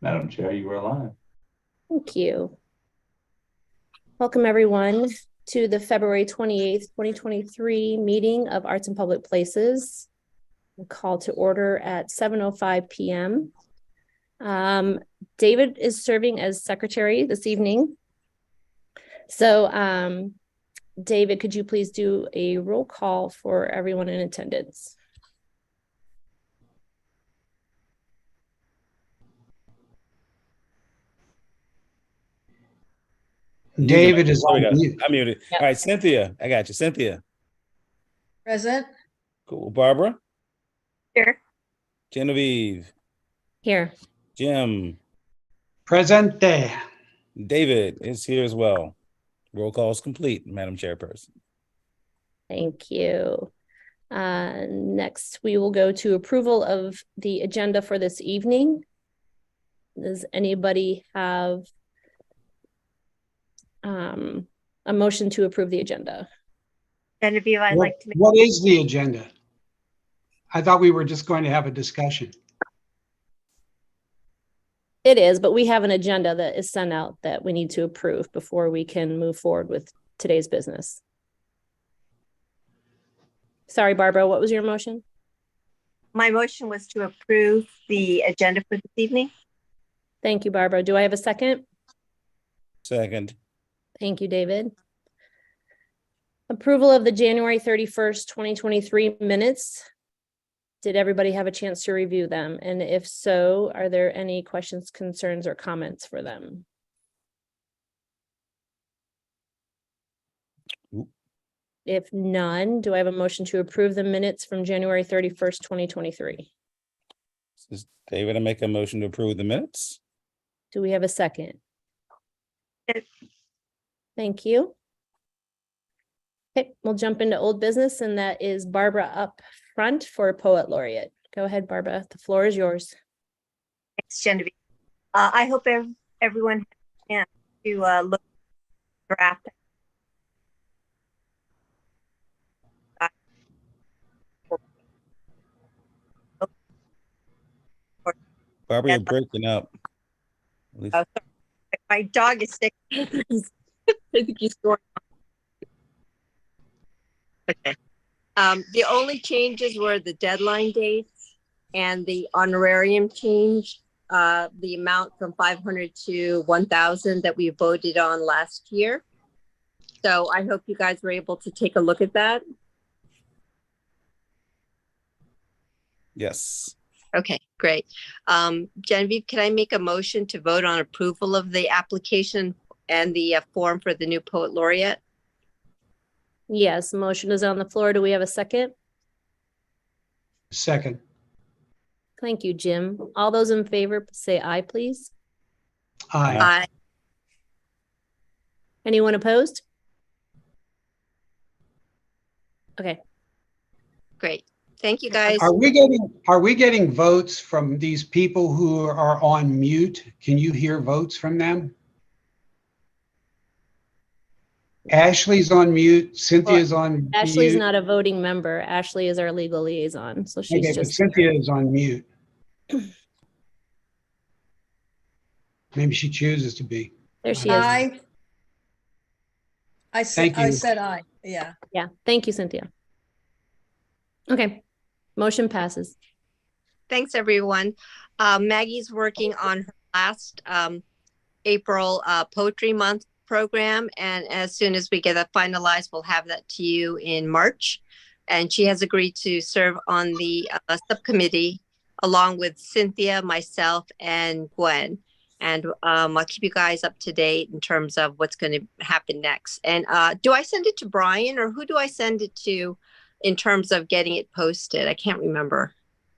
Madam Chair, you are live. Thank you. Welcome, everyone, to the February 28th, 2023 meeting of Arts and Public Places. We'll call to order at 7:05 p.m. David is serving as secretary this evening. So, David, could you please do a roll call for everyone in attendance? David is There we on go. mute. I'm muted. Yep. All right, Cynthia, I got you. Cynthia. Present. Cool. Barbara. Here. Genevieve. Here. Jim. Presente. David is here as well. Roll call is complete, Madam Chairperson. Thank you. Next, we will go to approval of the agenda for this evening. Does anybody have a motion to approve the agenda? Genevieve, I'd like to make. What is the agenda? I thought we were just going to have a discussion. It is, but we have an agenda that is sent out that we need to approve before we can move forward with today's business. Sorry, Barbara, what was your motion? My motion was to approve the agenda for this evening. Thank you, Barbara. Do I have a second? Second. Thank you, David. Approval of the January 31st, 2023 minutes. Did everybody have a chance to review them? And if so, are there any questions, concerns, or comments for them? Oop. If none, do I have a motion to approve the minutes from January 31st, 2023? Is David, I make a motion to approve the minutes? Do we have a second? Yes. Thank you. Okay, we'll jump into old business, and that is Barbara up front for Poet Laureate. Go ahead, Barbara. The floor is yours. Thanks, Genevieve. I hope everyone has a chance to look at the draft. Barbara, you're breaking up. Oh, sorry. My dog is sick. I think he's going. Okay. The only changes were the deadline dates and the honorarium change, the amount from 500 to 1,000 that we voted on last year. So I hope you guys were able to take a look at that. Yes. Okay, great. Genevieve, can I make a motion to vote on approval of the application and the form for the new Poet Laureate? Yes, motion is on the floor. Do we have a second? Second. Thank you, Jim. All those in favor, say aye, please. Aye. Aye. Anyone opposed? Okay. Great. Thank you, guys. Are we getting votes from these people who are on mute? Can you hear votes from them? Ashley's on mute. Cynthia's on Ashley's mute. not a voting member. Ashley is our legal liaison, so she's Okay, but just. Cynthia is on mute. Maybe she chooses to be. There she is. Aye. Thank you. I said aye, yeah. Yeah, thank you, Cynthia. Okay, motion passes. Thanks, everyone. Maggie's working on her last April Poetry Month program, and as soon as we get that finalized, we'll have that to you in March. And she has agreed to serve on the subcommittee along with Cynthia, myself, and Gwen. And I'll keep you guys up to date in terms of what's going to happen next. And do I send it to Brian, or who do I send it to in terms of getting it posted? I can't remember.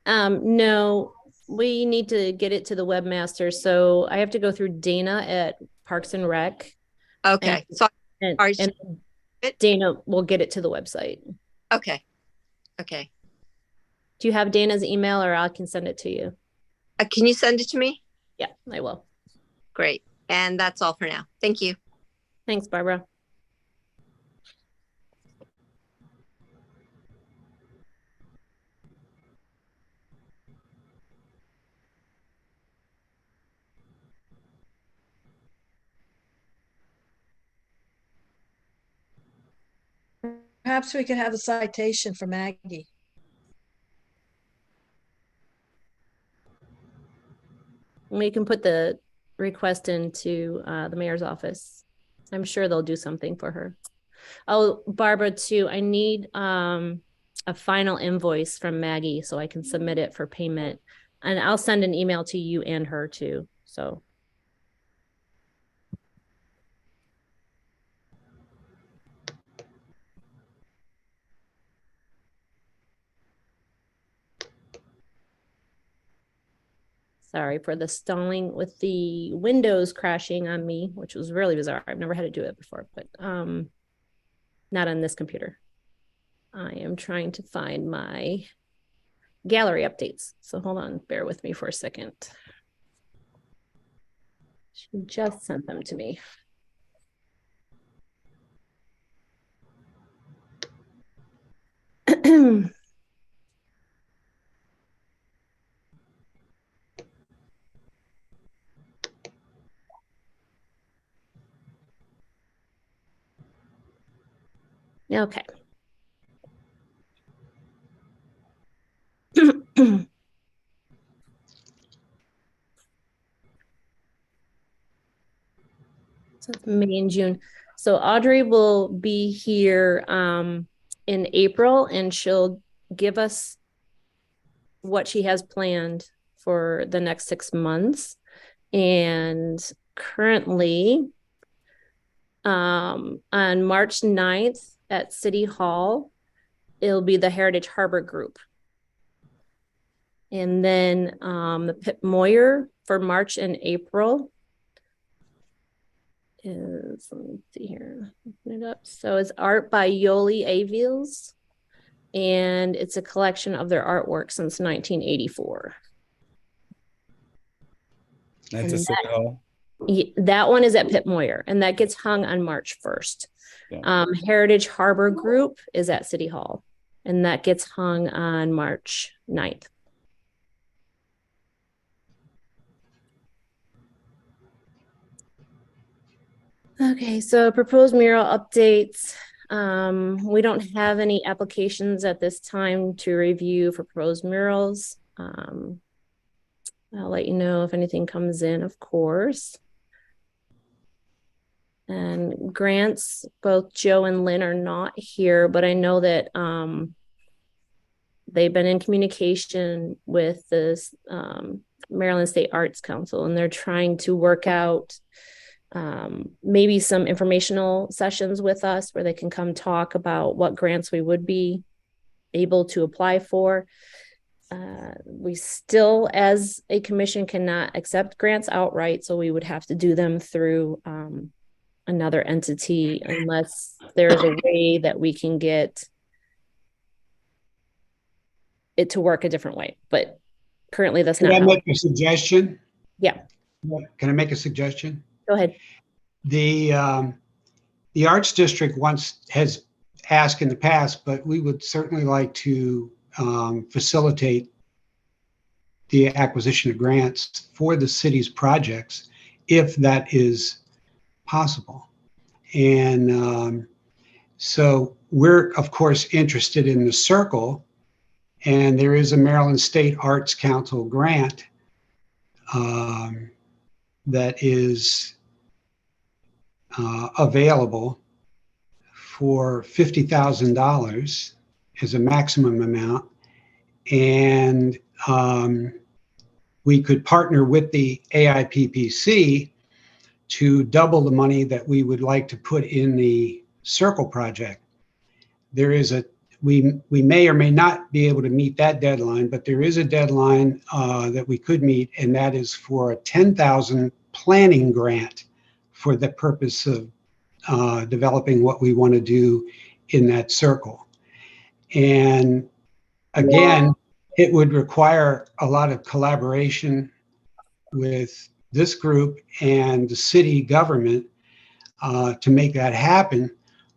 No, we need to get it to the webmaster. So I have to go through Dana at Parks and Rec. Okay. And it? Dana will get it to the website. Okay. Okay. Do you have Dana's email, or I can send it to you? Can you send it to me? Yeah, I will. Great. And that's all for now. Thank you. Thanks, Barbara. Perhaps we could have a citation for Maggie. We can put the request into the mayor's office. I'm sure they'll do something for her. Oh, Barbara, too, I need a final invoice from Maggie so I can submit it for payment. And I'll send an email to you and her too, so. Sorry for the stalling with the windows crashing on me, which was really bizarre. I've never had to do it before, but not on this computer. I am trying to find my gallery updates. So hold on, bear with me for a second. She just sent them to me. Okay. So it's May and June. So Audrey will be here in April, and she'll give us what she has planned for the next 6 months. And currently, on March 9th at City Hall, it'll be the Heritage Harbor Group. And then the Pip Moyer for March and April is, let me see here, open it up. So it's art by Yoli Avils, and it's a collection of their artwork since 1984. That's a City Hall. That one is at Pip Moyer, and that gets hung on March 1st. Yeah. Heritage Harbor Group is at City Hall, and that gets hung on March 9th. Okay, so proposed mural updates. We don't have any applications at this time to review for proposed murals. I'll let you know if anything comes in, of course. And grants, both Joe and Lynn are not here, but I know that they've been in communication with this Maryland State Arts Council, and they're trying to work out maybe some informational sessions with us where they can come talk about what grants we would be able to apply for. We still, as a commission, cannot accept grants outright, so we would have to do them through another entity unless there's a way that we can get it to work a different way. But currently that's not. Can I make a suggestion? Yeah. Can I make a suggestion? Go ahead. The Arts District has asked in the past, but we would certainly like to facilitate the acquisition of grants for the city's projects, if that is possible. And so we're, of course, interested in the Circle, and there is a Maryland State Arts Council grant that is available for $50,000 as a maximum amount. And we could partner with the AIPPC to double the money that we would like to put in the Circle project. There is we may or may not be able to meet that deadline, but there is a deadline that we could meet, and that is for a $10,000 planning grant for the purpose of developing what we want to do in that Circle. And again, it would require a lot of collaboration with this group and the city government to make that happen,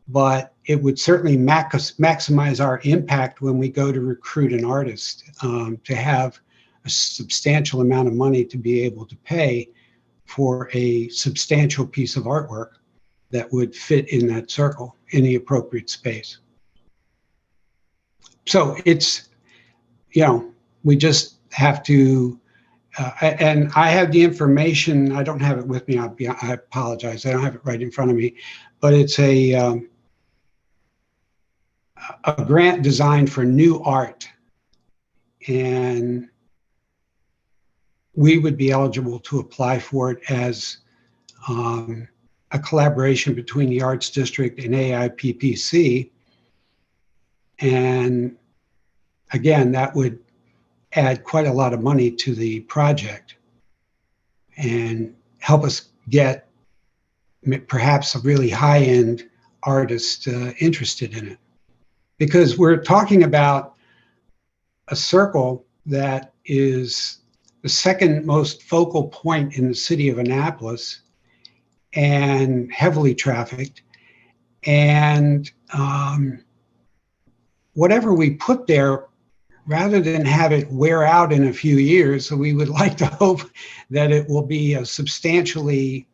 but it would certainly maximize our impact when we go to recruit an artist, to have a substantial amount of money to be able to pay for a substantial piece of artwork that would fit in that Circle in the appropriate space. So it's, we just have to, and I have the information. I don't have it with me. I apologize. I don't have it right in front of me, but it's a grant designed for new art, and we would be eligible to apply for it as a collaboration between the Arts District and AIPPC. And again, that would add quite a lot of money to the project and help us get perhaps a really high-end artist interested in it. Because we're talking about a circle that is the second most focal point in the city of Annapolis and heavily trafficked. And whatever we put there, rather than have it wear out in a few years, so we would like to hope that it will be a substantially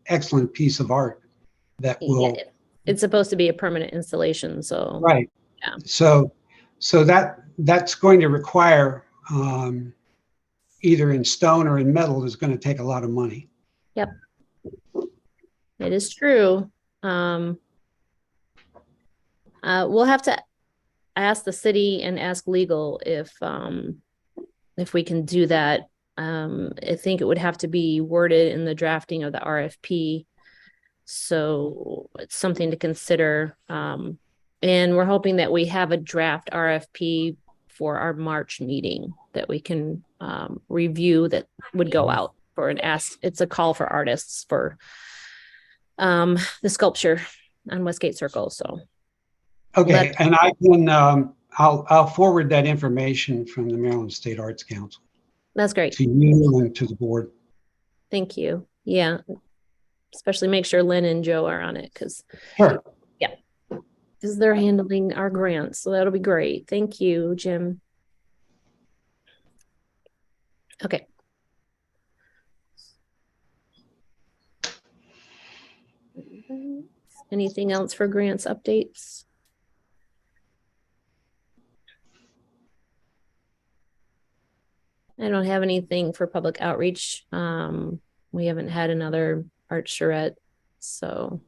excellent piece of art that will. It's supposed to be a permanent installation, so. Right. Yeah. So that's going to require either in stone or in metal is going to take a lot of money. Yep. It is true. We'll have to ask the city and ask legal if we can do that. I think it would have to be worded in the drafting of the RFP. So it's something to consider. And we're hoping that we have a draft RFP for our March meeting that we can review, that would go out for an ask. It's a call for artists for the sculpture on Westgate Circle. So. Okay, and I can, I'll forward that information from the Maryland State Arts Council That's great. to you and to the board. Thank you. Yeah. Especially make sure Lynn and Joe are on it, because Sure. they're handling our grants. So that'll be great. Thank you, Jim. Okay. Anything else for grants updates? I don't have anything for public outreach. We haven't had another art charrette, so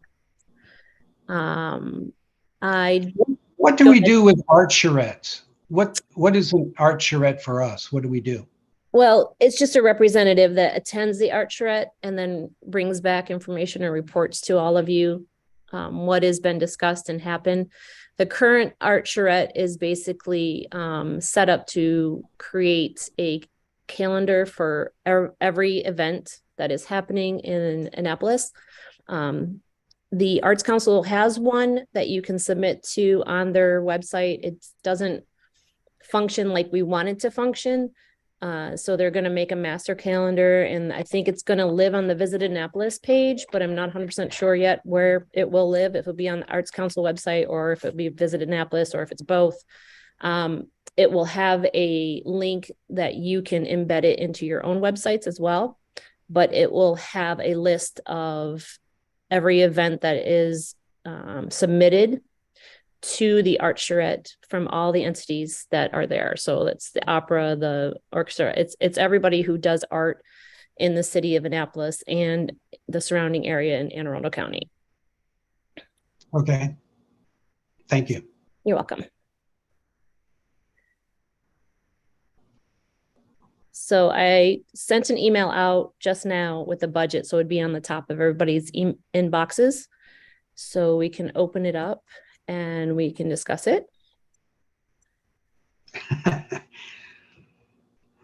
What do we do with art charrettes? What is an art charrette for us? What do we do? Well, it's just a representative that attends the art charrette and then brings back information and reports to all of you what has been discussed and happened. The current art charrette is basically set up to create a calendar for every event that is happening in Annapolis. The Arts Council has one that you can submit to on their website. It doesn't function like we want it to function. So they're going to make a master calendar, and I think it's going to live on the Visit Annapolis page, but I'm not 100% sure yet where it will live, if it'll be on the Arts Council website or if it'll be Visit Annapolis or if it's both. It will have a link that you can embed it into your own websites as well, but it will have a list of every event that is submitted to the art charrette from all the entities that are there. So that's the opera, the orchestra. It's everybody who does art in the city of Annapolis and the surrounding area in Anne Arundel County. Okay. Thank you. You're welcome. So I sent an email out just now with the budget, so it'd be on the top of everybody's inboxes. So we can open it up and we can discuss it.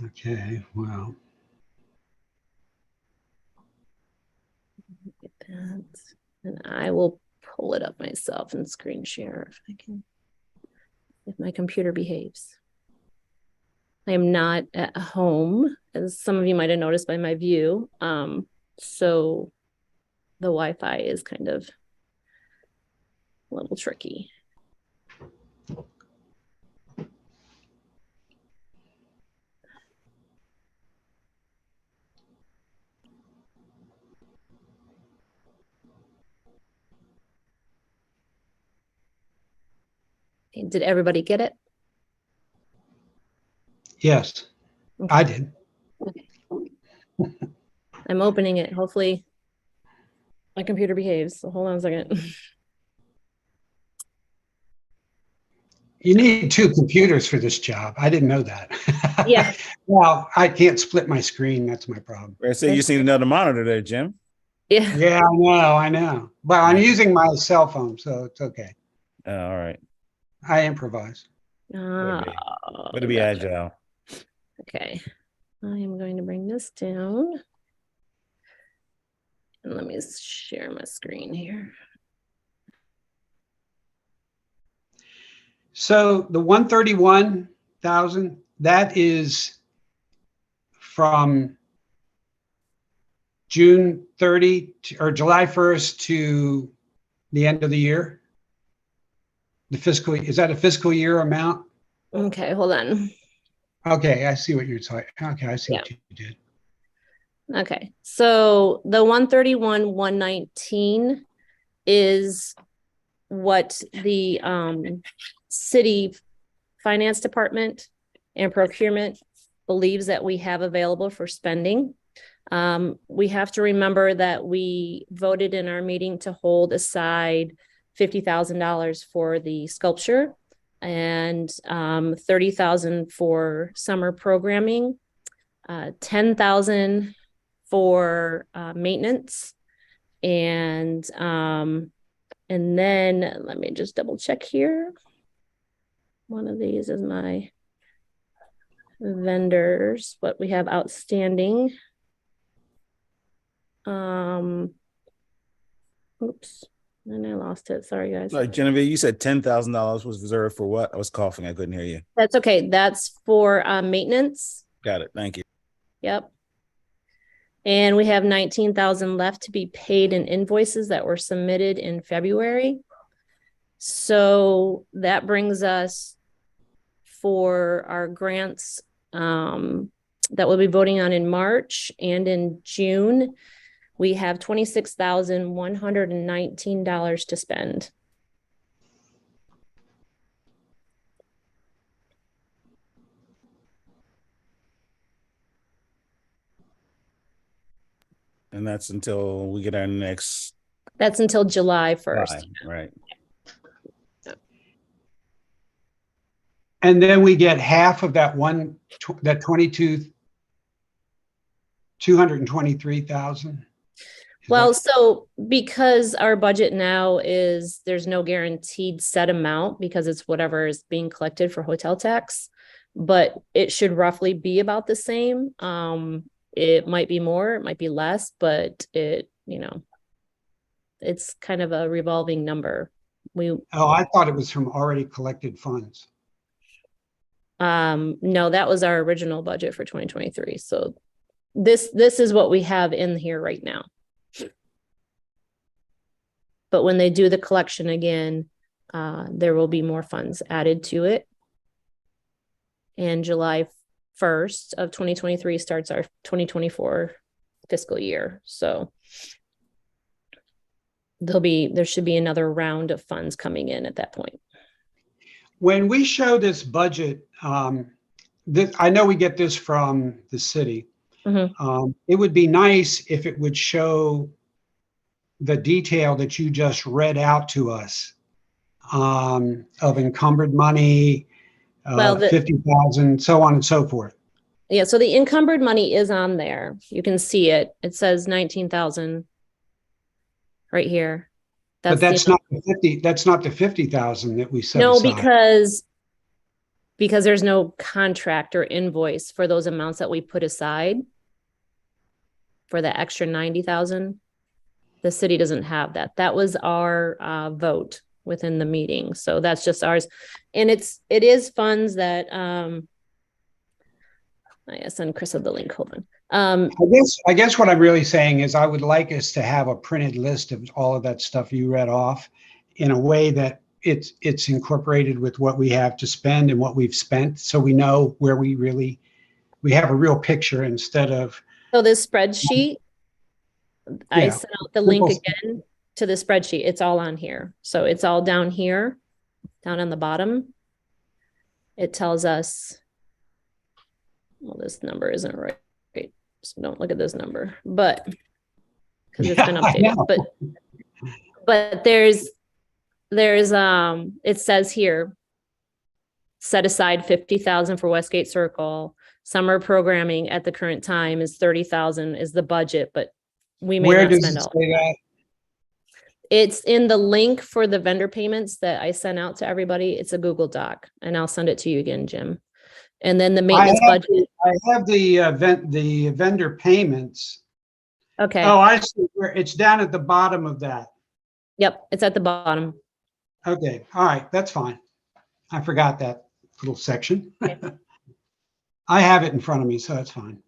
Okay, well. Get that. And I will pull it up myself and screen share if I can, if my computer behaves. I am not at home, as some of you might have noticed by my view. So the Wi-Fi is kind of a little tricky. Did everybody get it? Yes, I did. I'm opening it. Hopefully my computer behaves. So hold on a second. You need two computers for this job. I didn't know that. Yeah. Well, I can't split my screen. That's my problem. I say you seen another monitor there, Jim. Yeah. Yeah, I know. Well, I'm using my cell phone, so it's okay. All right. I improvise. Way to be Gotcha. agile. Okay. I am going to bring this down. And let me share my screen here. So the 131,000, that is from June 30 or July 1st to the end of the year? Is that a fiscal year amount? Okay, hold on. Okay, I see what you're talking. Okay, I see Yeah. what you did. Okay, so the 131, 119 is what the city finance department and procurement believes that we have available for spending. We have to remember that we voted in our meeting to hold aside $50,000 for the sculpture and $30,000 for summer programming, $10,000 for maintenance, and then let me just double check here. One of these is my vendors, what we have outstanding. Oops, and I lost it. Sorry, guys. Like Genevieve, you said $10,000 was reserved for what? I was coughing. I couldn't hear you. That's okay. That's for maintenance. Got it. Thank you. Yep. And we have 19,000 left to be paid in invoices that were submitted in February. So that brings us for our grants that we'll be voting on in March and in June. We have $26,119 to spend. And that's until we get our next. That's until July 1st. Right. And then we get half of that 223,000. Well, so because our budget now is, there's no guaranteed set amount because it's whatever is being collected for hotel tax, but it should roughly be about the same. It might be more, it might be less, but it's kind of a revolving number. I thought it was from already collected funds. No, that was our original budget for 2023. So this is what we have in here right now. But when they do the collection again, there will be more funds added to it. And July 1st of 2023 starts our 2024 fiscal year. So there should be another round of funds coming in at that point. When we show this budget, I know we get this from the city. Mm-hmm. It would be nice if it would show the detail that you just read out to us of encumbered money, 50,000, so on and so forth. Yeah, so the encumbered money is on there. You can see it. It says 19,000 right here. But that's not the 50. That's not the 50,000 that we set aside. No, because there's no contract or invoice for those amounts that we put aside for the extra 90,000. The city doesn't have that. That was our vote within the meeting. So that's just ours. And it is funds that I send Chris the link. Hold on. I guess what I'm really saying is I would like us to have a printed list of all of that stuff you read off in a way that it's incorporated with what we have to spend and what we've spent, so we know where we have a real picture instead of. So this spreadsheet, I sent out the link again to the spreadsheet. It's all on here. So it's all down here. down on the bottom, it tells us, well, this number isn't right. So don't look at this number, but because it's been Yeah, I updated, know. but there's it says here, set aside 50,000 for Westgate Circle. Summer programming at the current time is 30,000 is the budget, but we may Where not does spend it all. say that? It's in the link for the vendor payments that I sent out to everybody. It's a Google Doc, and I'll send it to you again, Jim. And then the maintenance budget. I have the vendor payments. Okay. Oh, I see. It's down at the bottom of that. Yep. It's at the bottom. Okay, all right, that's fine. I forgot that little section. Okay. I have it in front of me, so that's fine.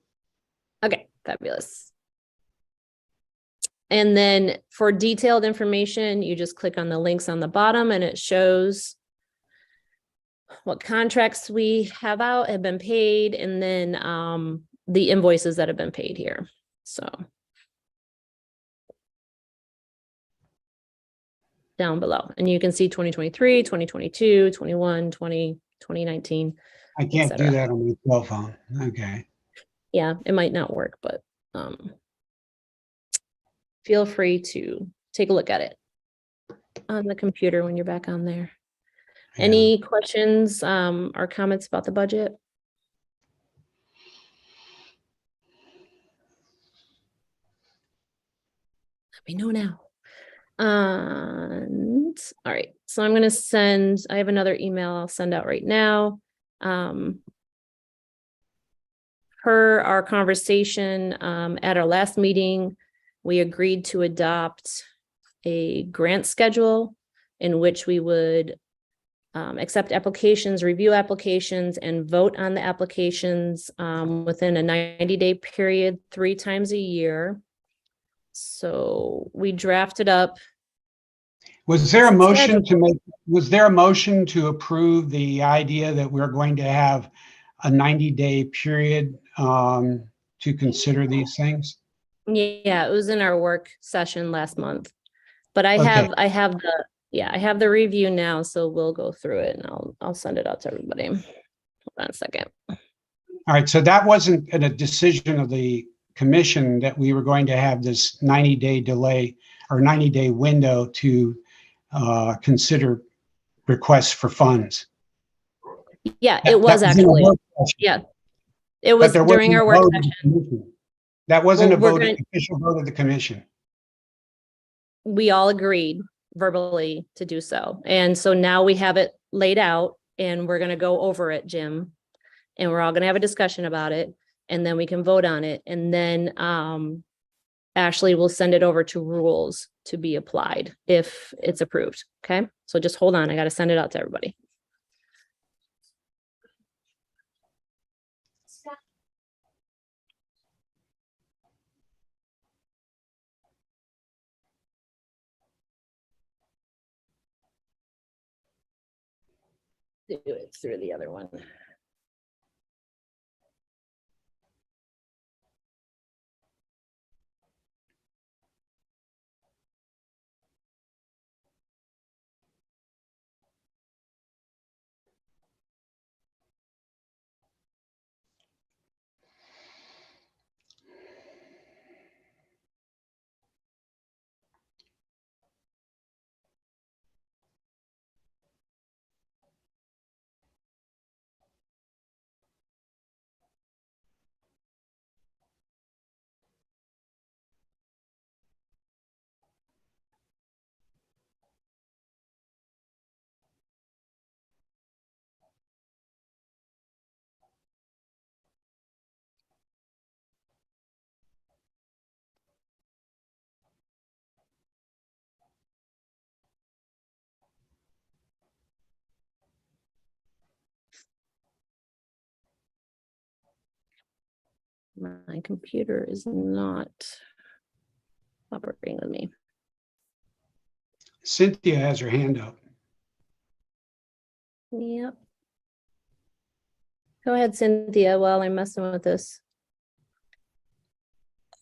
Okay. Fabulous. And then for detailed information, you just click on the links on the bottom and it shows what contracts we have out have been paid, and then the invoices that have been paid here. So down below, and you can see 2023, 2022, 21, 20, 2019. I can't do cetera. that on my cell phone. Okay. Yeah, it might not work, but feel free to take a look at it on the computer when you're back on there. Yeah. Any questions or comments about the budget? Let me know now. And all right, so I'm going to send, I have another email I'll send out right now. Per our conversation at our last meeting, we agreed to adopt a grant schedule in which we would accept applications, review applications, and vote on the applications within a 90-day period 3 times a year. So we drafted up. Was there a motion to make, was there a motion to approve the idea that we're going to have a 90-day period to consider these things? Yeah, it was in our work session last month. But I Okay. I have the review now, so we'll go through it and I'll send it out to everybody. Hold on a second. All right, so that wasn't a decision of the commission that we were going to have this 90-day delay or 90-day window to consider requests for funds. Yeah, That- it was that in a actually. work session, Yeah. It but was there during wasn't our a work vote of the session. commission. That wasn't Well, a we're vote, gonna- official vote of the commission. We all agreed verbally to do so. And so now we have it laid out and we're gonna go over it, Jim. And we're all gonna have a discussion about it and then we can vote on it. And then Ashley will send it over to rules to be applied if it's approved. Okay, so just hold on. I gotta send it out to everybody. Do it through the other one. My computer is not cooperating with me. Cynthia has her hand up. Yep. Go ahead, Cynthia, while I'm messing with this.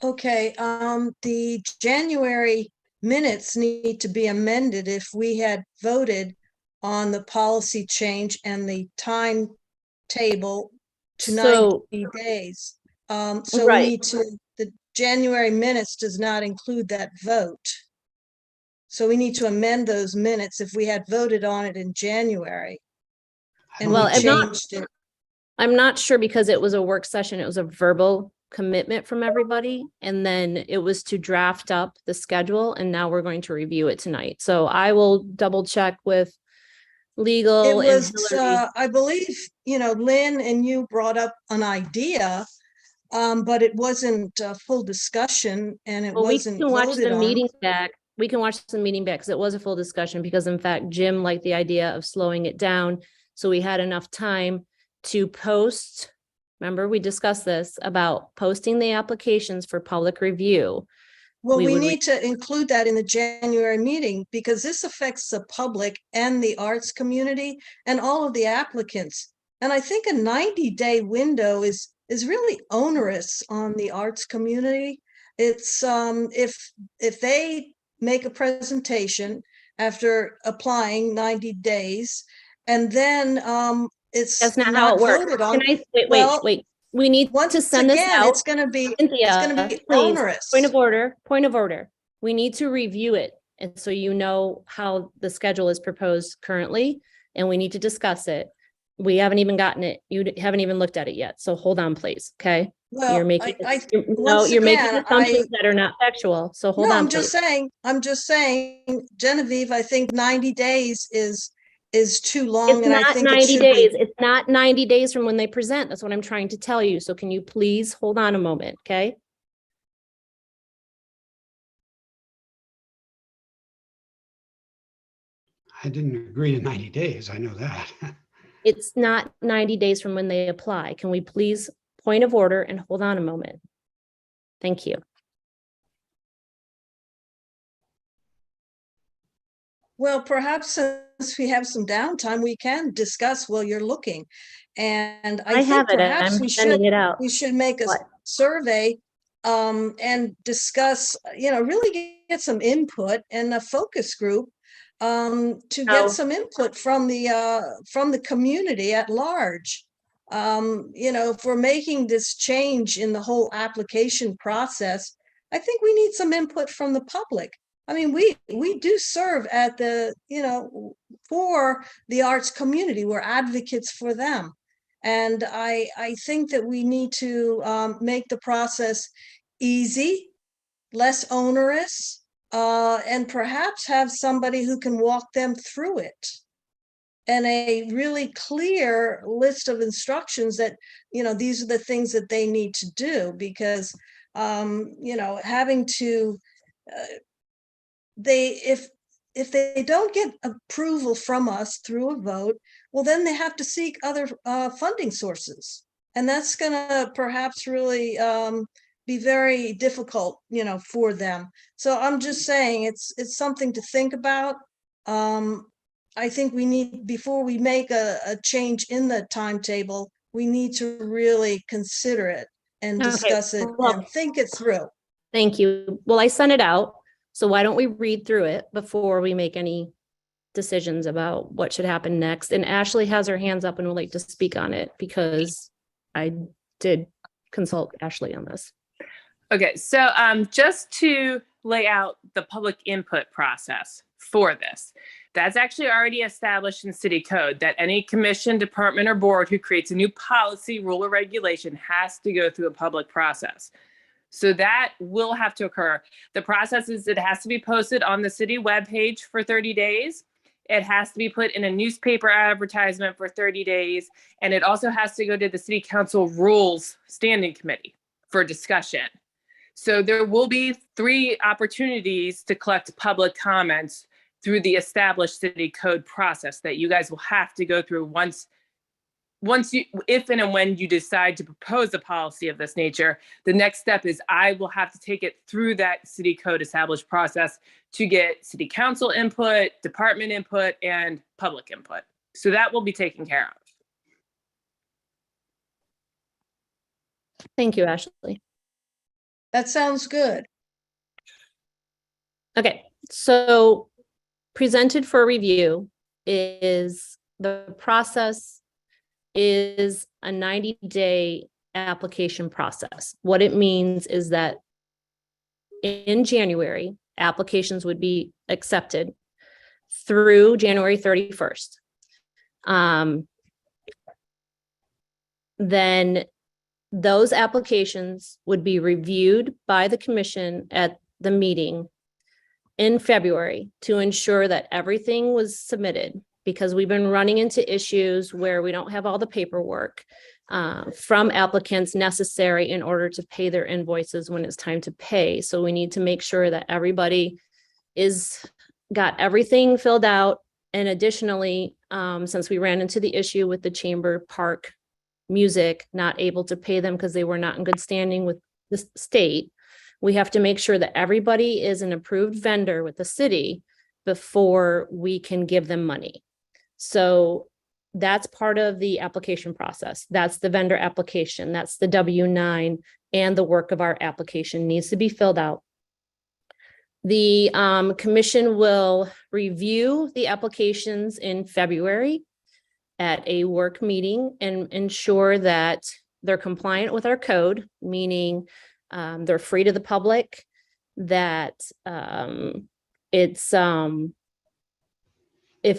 Okay, the January minutes need to be amended if we had voted on the policy change and the timetable to So, 90 days. So we right. need to, the January minutes does not include that vote. So we need to amend those minutes if we had voted on it in January. I And don't we Well, I'm not- changed it. I'm not sure because it was a work session. It was a verbal commitment from everybody. And then it was to draft up the schedule and now we're going to review it tonight. So I will double check with It legal and was, Hillary. I believe, Lynn and you brought up an idea, but it wasn't a full discussion and it Well, we wasn't can watch voted the on. meeting back. We can watch the meeting back because it was a full discussion because in fact, Jim liked the idea of slowing it down. So we had enough time to post. Remember, we discussed this about posting the applications for public review. Well, we we would need to include that in the January meeting because this affects the public and the arts community and all of the applicants. And I think a 90-day window is really onerous on the arts community. It's if they make a presentation after applying 90 days and then it's That's not how it works. voted on. Can I, Well, wait. We need once to send this again, out. it's going to be Cynthia, please, onerous. point of order. We need to review it. And so you know how the schedule is proposed currently, and we need to discuss it. We haven't even gotten it. You haven't even looked at it yet. So hold on, please. Okay. Well, You're making, once you're making again, assumptions that are not factual. So hold no, on, I'm just please. saying, Genevieve, I think 90 days is too long. It's And I not think it 90 should days. be. It's not 90 days from when they present. That's what I'm trying to tell you. So can you please hold on a moment, okay? I didn't agree to 90 days. I know that. It's not 90 days from when they apply. Can we please point of order and hold on a moment? Thank you. Well, perhaps since we have some downtime, we can discuss while you're looking. And I think have it. perhaps I'm sending it out. we should make a What? survey and discuss, really get some input and a focus group to Oh. get some input from the community at large. If we're making this change in the whole application process, I think we need some input from the public. I mean, we do serve at the, for the arts community. We're advocates for them. And I think that we need to make the process easy, less onerous, and perhaps have somebody who can walk them through it. And a really clear list of instructions that, these are the things that they need to do because, having to, if they don't get approval from us through a vote, well, then they have to seek other funding sources. And that's going to perhaps really be very difficult, for them. So I'm just saying it's something to think about. I think we need, before we make a change in the timetable, we need to really consider it and Okay, discuss it well- and think it through. Thank you. Well, I sent it out. So why don't we read through it before we make any decisions about what should happen next? And Ashley has her hands up and would like to speak on it because I did consult Ashley on this. Okay, so just to lay out the public input process for this, that's actually already established in city code that any commission, department, or board who creates a new policy, rule, or regulation has to go through a public process. So that will have to occur. The process is it has to be posted on the city webpage for 30 days. It has to be put in a newspaper advertisement for 30 days. And it also has to go to the city council rules standing committee for discussion. So there will be 3 opportunities to collect public comments through the established city code process that you guys will have to go through once you, if and when you decide to propose a policy of this nature. The next step is I will have to take it through that city code established process to get city council input, department input, and public input. So that will be taken care of. Thank you, Ashley. That sounds good. Okay, so presented for review is the process is a 90-day application process. What it means is that in January, applications would be accepted through January 31st. Then those applications would be reviewed by the commission at the meeting in February to ensure that everything was submitted, because we've been running into issues where we don't have all the paperwork from applicants necessary in order to pay their invoices when it's time to pay. So we need to make sure that everybody got everything filled out. And additionally, since we ran into the issue with the Chamber Park Music not able to pay them because they were not in good standing with the state, we have to make sure that everybody is an approved vendor with the city before we can give them money. So that's part of the application process. That's the vendor application. That's the W-9, and the work of our application needs to be filled out. The commission will review the applications in February at a work meeting and ensure that they're compliant with our code, meaning they're free to the public, that if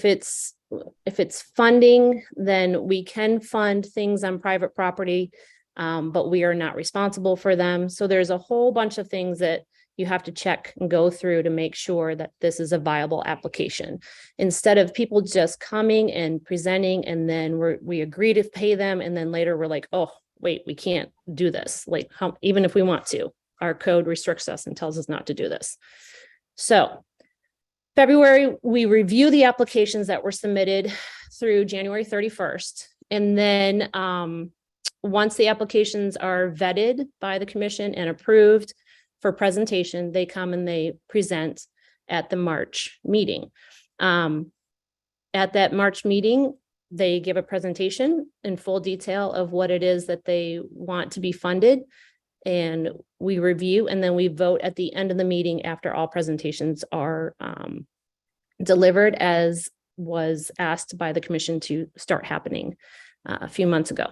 it's funding, then we can fund things on private property, but we are not responsible for them. So there's a whole bunch of things that you have to check and go through to make sure that this is a viable application. Instead of people just coming and presenting and then we agree to pay them, and then later we're like, oh, wait, we can't do this. Like, even if we want to, our code restricts us and tells us not to do this. So February, we review the applications that were submitted through January 31st. And then once the applications are vetted by the commission and approved for presentation, they come and they present at the March meeting. At that March meeting, they give a presentation in full detail of what it is that they want to be funded. And we review, and then we vote at the end of the meeting after all presentations are delivered, as was asked by the commission to start happening a few months ago.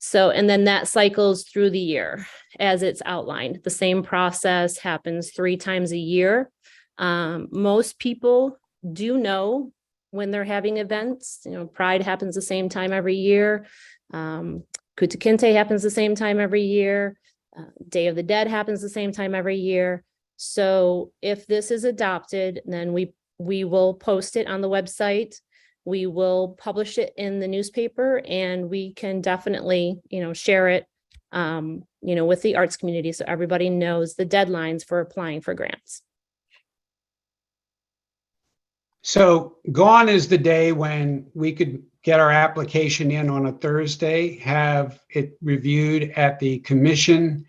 So, and then that cycles through the year as it's outlined. The same process happens 3 times a year. Most people do know when they're having events. You know, Pride happens the same time every year. Kuta Kinte happens the same time every year. Day of the Dead happens the same time every year. So if this is adopted, then we will post it on the website. We will publish it in the newspaper, and we can definitely, share it, with the arts community so everybody knows the deadlines for applying for grants. So gone is the day when we could get our application in on a Thursday, have it reviewed at the commission,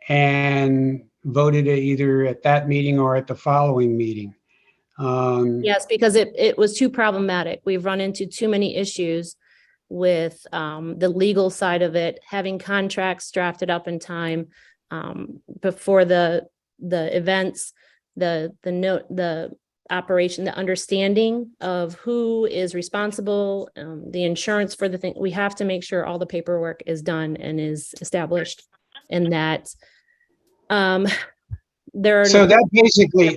and voted either at that meeting or at the following meeting. Yes, because it was too problematic. We've run into too many issues with the legal side of it, having contracts drafted up in time before the events, the operation, the understanding of who is responsible, the insurance for the thing. We have to make sure all the paperwork is done and is established, and that there are. So that basically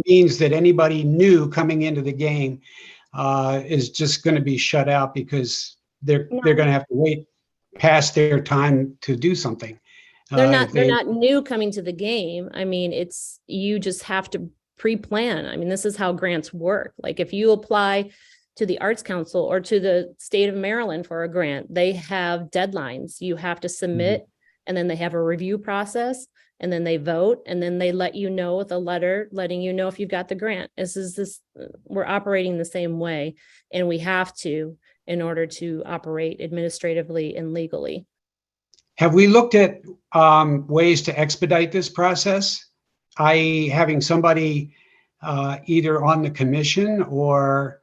means that anybody new coming into the game is just going to be shut out, because they're going to have to wait past their time to do something. They're not new coming to the game. I mean, you just have to pre-plan. I mean, this is how grants work. Like, if you apply to the Arts Council or to the state of Maryland for a grant, they have deadlines. You have to submit, and then they have a review process, and then they vote, and then they let you know with a letter letting you know if you've got the grant. We're operating the same way, and we have to, in order to operate administratively and legally. Have we looked at ways to expedite this process? i.e. having somebody either on the commission or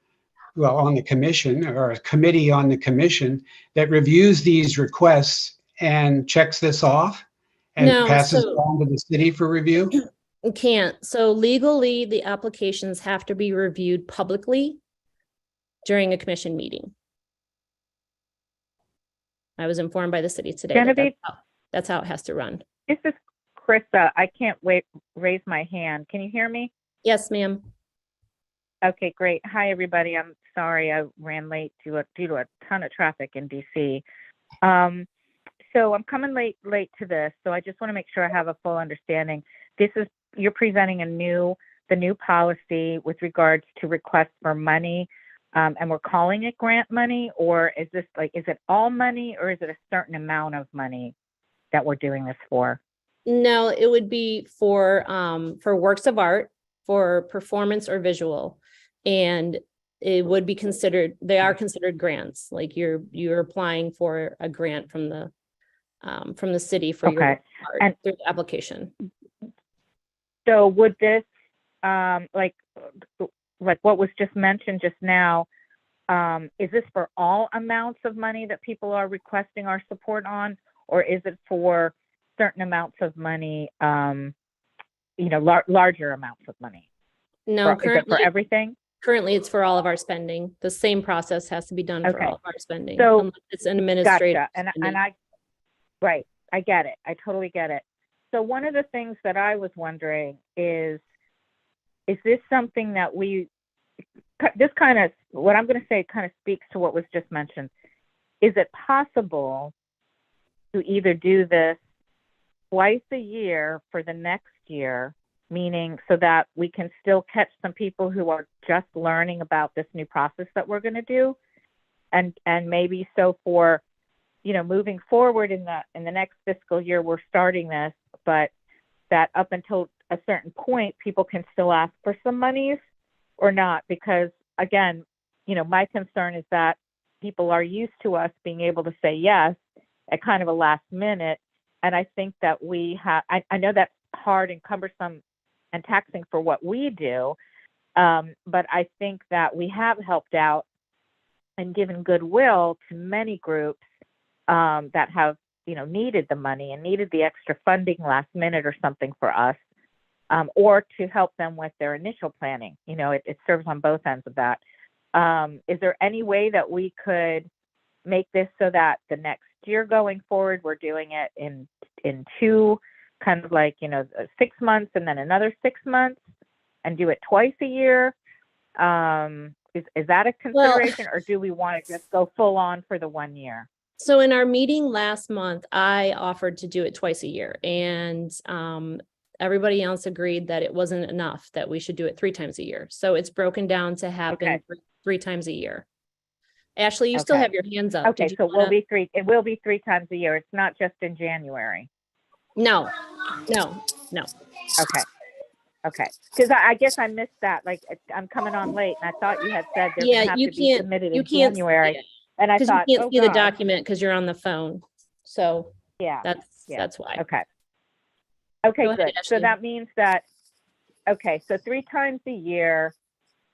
a committee on the commission that reviews these requests and checks this off and passes it on to the city for review? Can't. So legally, the applications have to be reviewed publicly during a commission meeting. I was informed by the city today that Genevieve? that's how it has to run. This is Krista. I can't raise my hand. Can you hear me? Yes, ma'am. Okay, great. Hi, everybody. I'm sorry I ran late due to a ton of traffic in DC. So I'm coming late to this. So I just want to make sure I have a full understanding. You're presenting the new policy with regards to requests for money, and we're calling it grant money, or is it all money, or is it a certain amount of money that we're doing this for? No, it would be for works of art, for performance or visual. And it would be they are considered grants. Like you're applying for a grant from the city for your art And through the application. so would this, like what was just mentioned just now, is this for all amounts of money that people are requesting our support on, or is it for certain amounts of money, larger amounts of money? No, Is it for everything? Currently it's for all of our spending. The same process has to be done for Okay. all of our spending. So, unless it's an administrative. Gotcha. spending. Right. I get it. I totally get it. So one of the things that I was wondering is this something that what I'm going to say kind of speaks to what was just mentioned. Is it possible to either do this twice a year for the next year, meaning so that we can still catch some people who are just learning about this new process that we're going to do, and maybe so for moving forward in the next fiscal year we're starting this, but that up until a certain point people can still ask for some monies or not, because again, my concern is that people are used to us being able to say yes at kind of a last minute, and I think that I know that's hard and cumbersome and taxing for what we do, but I think that we have helped out and given goodwill to many groups that have needed the money and needed the extra funding last minute or something for us, or to help them with their initial planning. It serves on both ends of that. Is there any way that we could make this so that the next year going forward we're doing it in two, kind of like 6 months and then another 6 months, and do it twice a year? Is that a consideration, or do we want to just go full on for the 1 year? So in our meeting last month, I offered to do it twice a year, and everybody else agreed that it wasn't enough, that we should do it 3 times a year. So it's broken down to happen 3 times a year. Ashley, you still have your hands up. Okay, so it will be 3 times a year. It's not just in January. No. Okay. Because I guess I missed that. Like, I'm coming on late, and I thought you had said they're going to have to be submitted in January. And I thought, you can't see the document because you're on the phone. So that's why. Okay, Go good. ahead, So Ashley. that means that, so 3 times a year,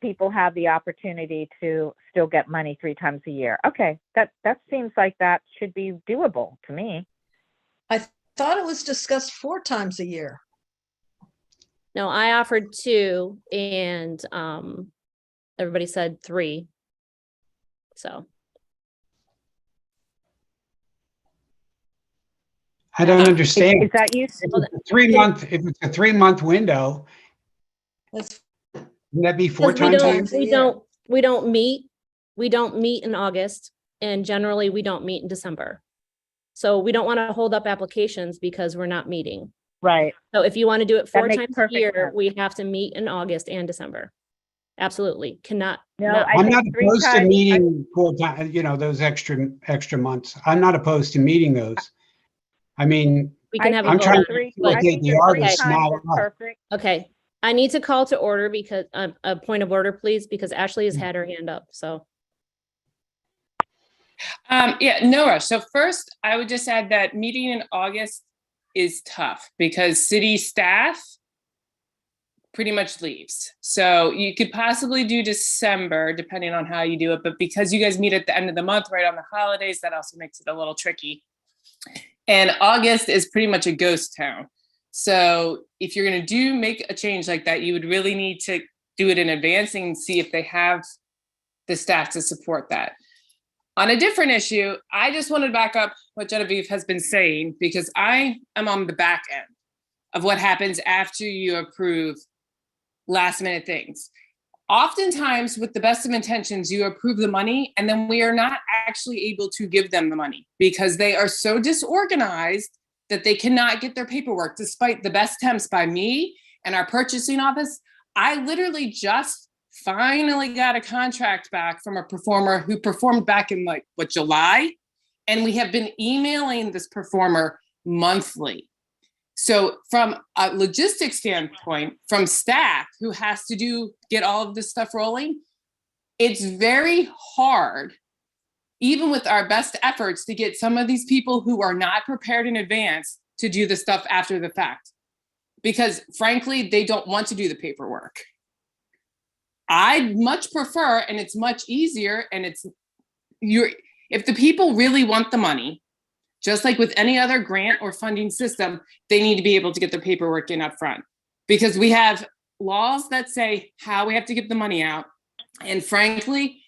people have the opportunity to still get money 3 times a year. Okay, that seems like that should be doable to me. I thought it was discussed 4 times a year. No, I offered 2, and everybody said 3. So I don't understand. Is that you? If it's a 3-month window, That's wouldn't that be 4 because times? a year. we don't meet in August, and generally we don't meet in December. So we don't want to hold up applications because we're not meeting. Right. So if you want to do it 4 makes times a perfect year, sense. we have to meet in August and December. Absolutely. Cannot. No, not- I I'm think not 3 opposed to times- meeting 4 times, those extra months. I'm not opposed to meeting those. I mean, We can have a I'm vote trying on to it. I facilitate think the the 3 artists, times not is us. perfect. Okay. I need to call to order because a point of order, please, because Ashley has had her hand up. So No rush. So first, I would just add that meeting in August is tough because city staff pretty much leaves. So you could possibly do December, depending on how you do it. But because you guys meet at the end of the month, right on the holidays, that also makes it a little tricky. And August is pretty much a ghost town. So if you're going to make a change like that, you would really need to do it in advance and see if they have the staff to support that. On a different issue, I just wanted to back up what Genevieve has been saying, because I am on the back end of what happens after you approve last minute things. Oftentimes, with the best of intentions, you approve the money and then we are not actually able to give them the money because they are so disorganized that they cannot get their paperwork, despite the best attempts by me and our purchasing office. I literally just finally got a contract back from a performer who performed back in July, and we have been emailing this performer monthly. So from a logistics standpoint, from staff who has to get all of this stuff rolling, it's very hard, even with our best efforts, to get some of these people who are not prepared in advance to do the stuff after the fact. Because frankly, they don't want to do the paperwork. I'd much prefer, and it's much easier, and if the people really want the money, just like with any other grant or funding system, they need to be able to get their paperwork in up front, because we have laws that say how we have to get the money out. And frankly,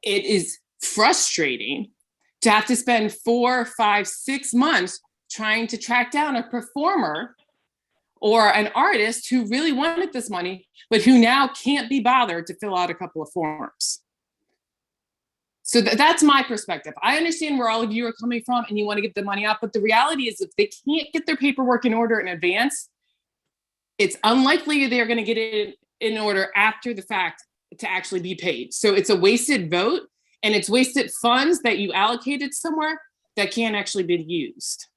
it is frustrating to have to spend 4, 5, 6 months trying to track down a performer or an artist who really wanted this money, but who now can't be bothered to fill out a couple of forms. So that's my perspective. I understand where all of you are coming from and you want to get the money out, but the reality is if they can't get their paperwork in order in advance, it's unlikely they're going to get it in order after the fact to actually be paid. So it's a wasted vote, and it's wasted funds that you allocated somewhere that can't actually be used.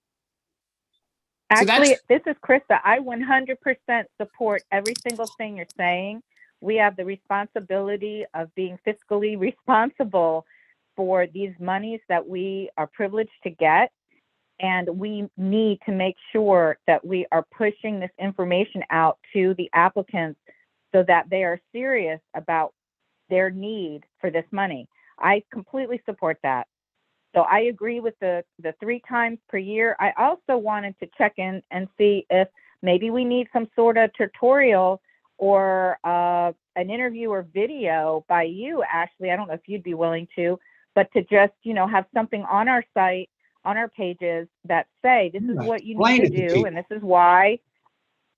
Actually, this is Krista. I 100% support every single thing you're saying. We have the responsibility of being fiscally responsible for these monies that we are privileged to get. And we need to make sure that we are pushing this information out to the applicants so that they are serious about their need for this money. I completely support that. So I agree with the 3 times per year. I also wanted to check in and see if maybe we need some sort of tutorial or an interview or video by you, Ashley. I don't know if you'd be willing to, but to just, have something on our site, on our pages that say, this is what you need to do, and this is why.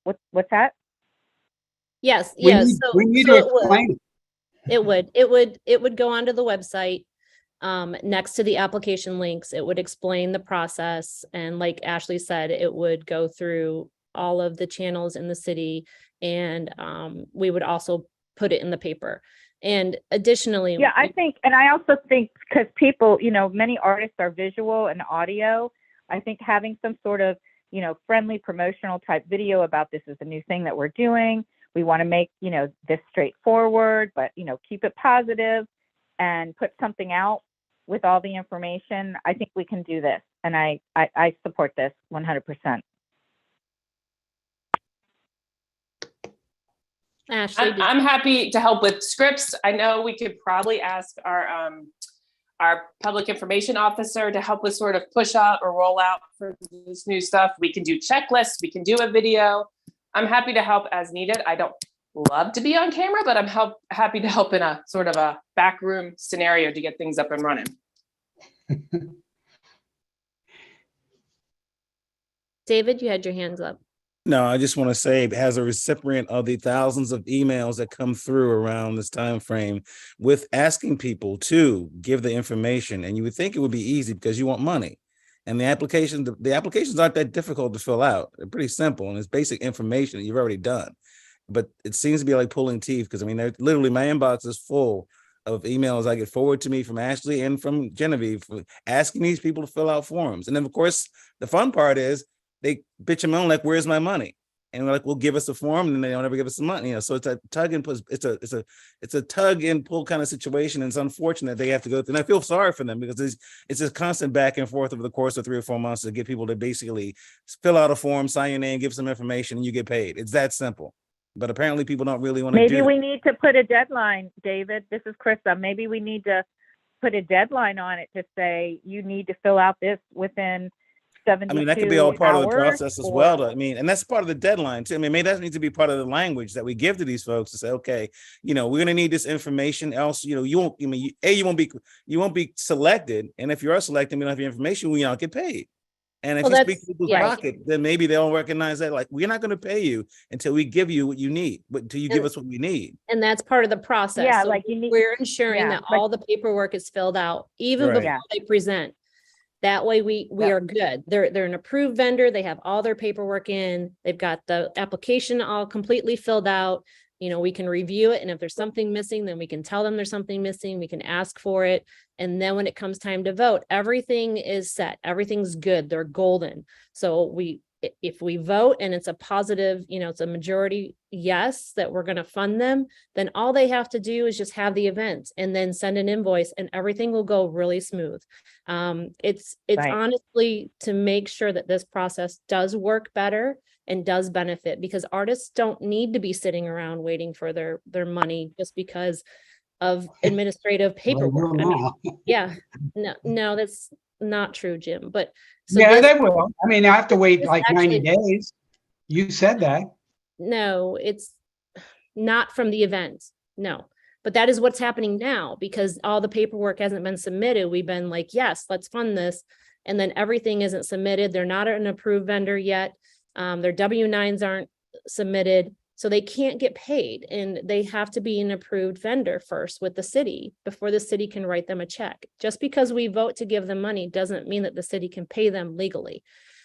What's that? Yes, We yes. need- So, we need so to explain it. it would go onto the website. Next to the application links, it would explain the process. And like Ashley said, it would go through all of the channels in the city, and we would also put it in the paper. And additionally, Yeah, I also think because people, many artists are visual and audio, I think having some sort of, friendly promotional type video about this is a new thing that we're doing. We want to make, this straightforward, but, keep it positive and put something out with all the information. I think we can do this. And I support this 100%. Ashley, I'm happy to help with scripts. I know we could probably ask our public information officer to help us sort of push out or roll out for this new stuff. We can do checklists. We can do a video. I'm happy to help as needed. I don't love to be on camera, but I'm happy to help in a sort of a backroom scenario to get things up and running. David, you had your hands up. No, I just want to say, as a recipient of the thousands of emails that come through around this time frame with asking people to give the information, and you would think it would be easy because you want money, and the applications aren't that difficult to fill out. They're pretty simple, and it's basic information that you've already done. But it seems to be like pulling teeth, because they're literally, my inbox is full of emails I get forwarded to me from Ashley and from Genevieve asking these people to fill out forms. And then of course, the fun part is they bitch and moan like, where's my money? And we're like, well, give us a form, and then they don't ever give us the money. So it's a tug and pull, it's a tug and pull kind of situation. And it's unfortunate they have to go through. And I feel sorry for them, because it's a constant back and forth over the course of 3 or 4 months to get people to basically fill out a form, sign your name, give some information, and you get paid. It's that simple. But apparently people don't really want to do it. Maybe we need to put a deadline, David. This is Krista. Maybe we need to put a deadline on it to say you need to fill out this within I mean, that could be all 72 part of the hours, process as well. or- I mean, and that's part of the deadline too. I mean, maybe that needs to be part of the language that we give to these folks to say, okay, we're going to need this information. Else, you won't. I mean, you won't be selected, and if you are selected, we don't have your information. We don't get paid. And if Well, you speak that's- to people's yeah. pocket, then maybe they'll recognize that, like, we're not going to pay you until we give you what you need, but until you give us what we need. And that's part of the process. Yeah, So like you need- we're ensuring yeah, that like- all the paperwork is filled out, even Right. before Yeah. they present. That way we Yeah. are good. They're an approved vendor. They have all their paperwork in. They've got the application all completely filled out. We can review it, and if there's something missing, then we can tell them there's something missing. We can ask for it. And then when it comes time to vote, everything is set. Everything's good. They're golden. So if we vote and it's a positive, it's a majority yes that we're going to fund them, then all they have to do is just have the event and then send an invoice, and everything will go really smooth. It's Right. honestly to make sure that this process does work better and does benefit, because artists don't need to be sitting around waiting for their money just because of administrative paperwork. I mean, yeah, no, that's not true, Jim. But so Yeah, this- they will. I mean, I have to wait this like 90 actually- days. You said that. No, it's not from the event. No, but that is what's happening now, because all the paperwork hasn't been submitted. We've been like, yes, let's fund this. And then everything isn't submitted. They're not an approved vendor yet. Their W-9s aren't submitted, so they can't get paid, and they have to be an approved vendor first with the city before the city can write them a check. Just because we vote to give them money doesn't mean that the city can pay them legally.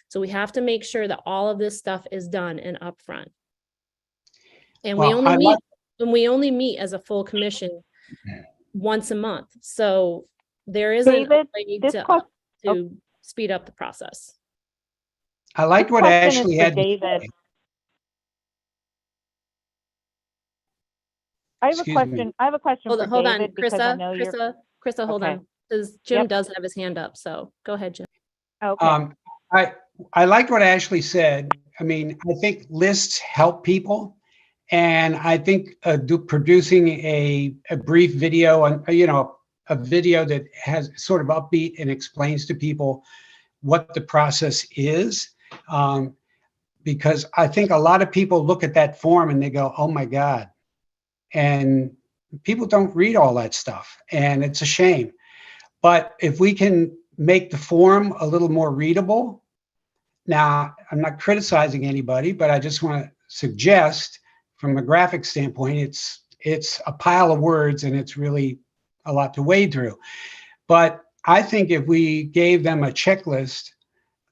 So we have to make sure that all of this stuff is done and upfront. And we Well, only meet as a full commission once a month. So there isn't a David, way this to question- speed up the process. I liked what Question is Ashley for had. to David. say. I have a Excuse me. question. I have a question Hold for on, hold on, David, because I know you're. Krista, hold Okay. on, because Jim Yep. does have his hand up, so go ahead, Jim. Okay. I liked what Ashley said. I mean, I think lists help people. And I think producing a brief video on, a video that has sort of upbeat and explains to people what the process is. Because I think a lot of people look at that form and they go, oh my God. And people don't read all that stuff, and it's a shame. But if we can make the form a little more readable, now I'm not criticizing anybody, but I just want to suggest from a graphic standpoint, it's a pile of words and it's really a lot to wade through. But I think if we gave them a checklist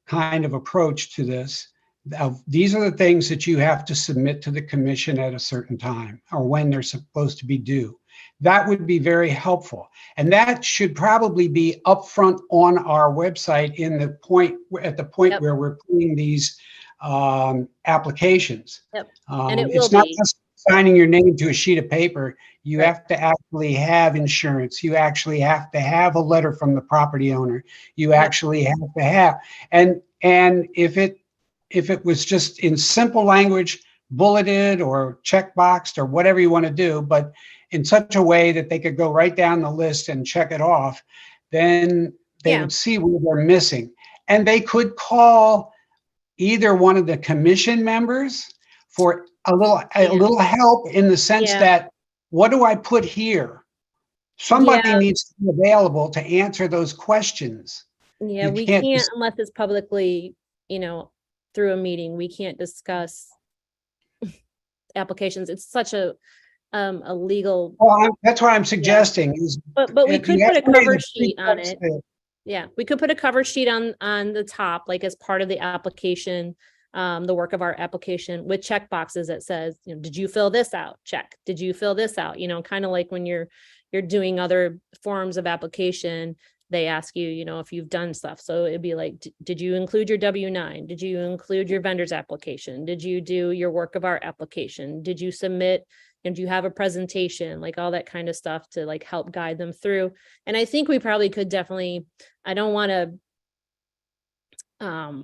kind of approach to this, these are the things that you have to submit to the commission at a certain time or when they're supposed to be due. That would be very helpful. And that should probably be upfront on our website at the point Yep. where we're putting these applications. Yep. And it It's will not be. just signing your name to a sheet of paper. You Right. have to actually have insurance. You actually have to have a letter from the property owner. You Yep. actually have to have, and if it was just in simple language, bulleted or checkboxed or whatever you want to do, but in such a way that they could go right down the list and check it off, then they Yeah. would see where they're missing. And they could call either one of the commission members for a little help in the sense Yeah. that, what do I put here? Somebody Yeah. needs to be available to answer those questions. Yeah, You we can't can't just- unless it's publicly, through a meeting, we can't discuss applications. It's such a legal, Well, that's what I'm suggesting is. but we if could you put a have somebody cover that sheet on it. speaks Yeah, we could put a cover sheet on the top, like as part of the application, the work of our application with check boxes that says, did you fill this out? Check. Did you fill this out? Kind of like when you're doing other forms of application, they ask you, if you've done stuff. So it'd be like, did you include your W-9? Did you include your vendor's application? Did you do your work of art application? Did you submit? And do you have a presentation? Like all that kind of stuff to like help guide them through. And I think we probably could definitely, I don't want to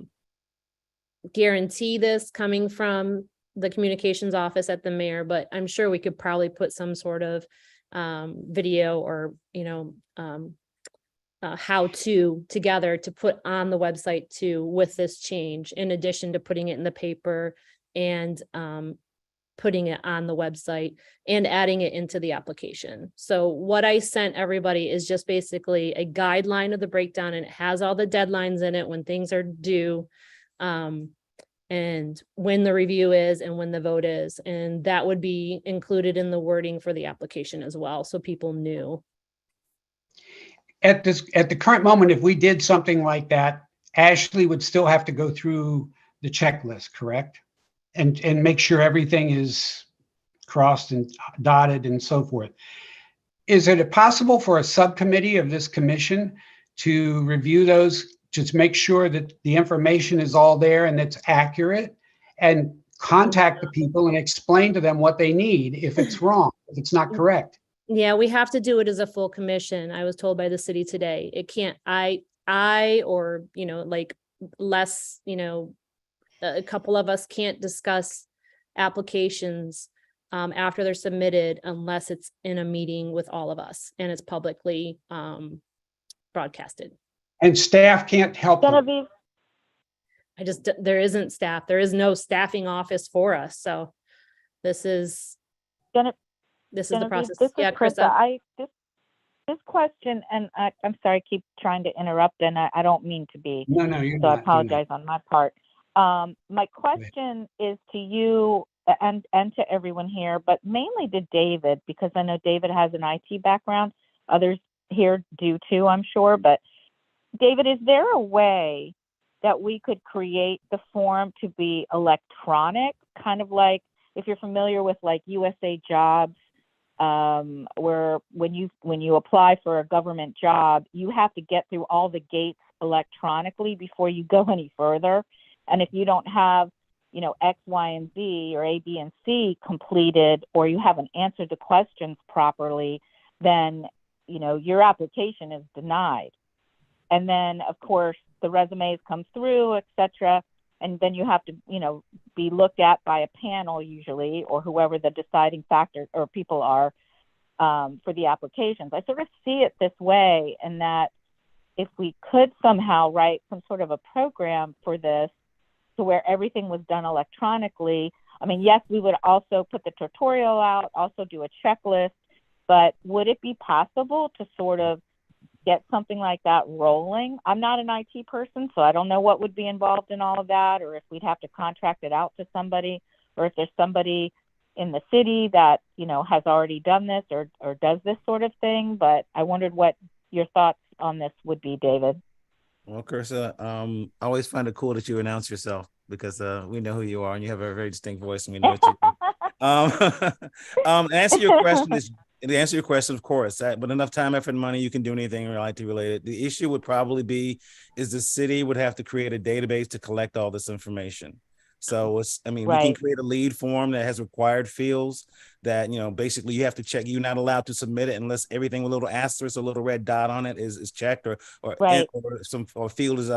guarantee this coming from the communications office at the mayor, but I'm sure we could probably put some sort of video or, how to together to put on the website too with this change, in addition to putting it in the paper and putting it on the website and adding it into the application. So what I sent everybody is just basically a guideline of the breakdown, and it has all the deadlines in it when things are due, and when the review is and when the vote is. And that would be included in the wording for the application as well, so people knew. At the current moment, if we did something like that, Ashley would still have to go through the checklist, correct? And make sure everything is crossed and dotted and so forth. Is it possible for a subcommittee of this commission to review those, just make sure that the information is all there and it's accurate, and contact the people and explain to them what they need if it's wrong, if it's not correct? Yeah, we have to do it as a full commission. I was told by the city today. It can't, or, like less, a couple of us can't discuss applications after they're submitted unless it's in a meeting with all of us and it's publicly broadcasted. And staff can't help them. Genevieve, there isn't staff. There is no staffing office for us. So this is the process. This is Yeah, Krista. This question, and I'm sorry, I keep trying to interrupt, and I don't mean to be. No, you're so not. I apologize on my part. My question is to you and to everyone here, but mainly to David, because I know David has an IT background. Others here do too, I'm sure. But David, is there a way that we could create the form to be electronic, kind of like, if you're familiar with like USA Jobs, where when you apply for a government job, you have to get through all the gates electronically before you go any further. And if you don't have, X, Y, and Z, or A, B, and C completed, or you haven't answered the questions properly, then, your application is denied. And then, of course, the resumes come through, et cetera. And then you have to, be looked at by a panel usually, or whoever the deciding factor or people are for the applications. I sort of see it this way, and that if we could somehow write some sort of a program for this, to where everything was done electronically. I mean, yes, we would also put the tutorial out, also do a checklist, but would it be possible to sort of get something like that rolling? I'm not an IT person, so I don't know what would be involved in all of that, or if we'd have to contract it out to somebody, or if there's somebody in the city that, has already done this or does this sort of thing. But I wondered what your thoughts on this would be, David. Well, Kirsa, I always find it cool that you announce yourself, because we know who you are and you have a very distinct voice, and we know what you do. Answer your question, of course, with enough time, effort, and money, you can do anything IT related. The issue would probably be is the city would have to create a database to collect all this information. So Right. We can create a lead form that has required fields that, basically you have to check. You're not allowed to submit it unless everything with a little asterisk or a little red dot on it is checked, or Right. or field is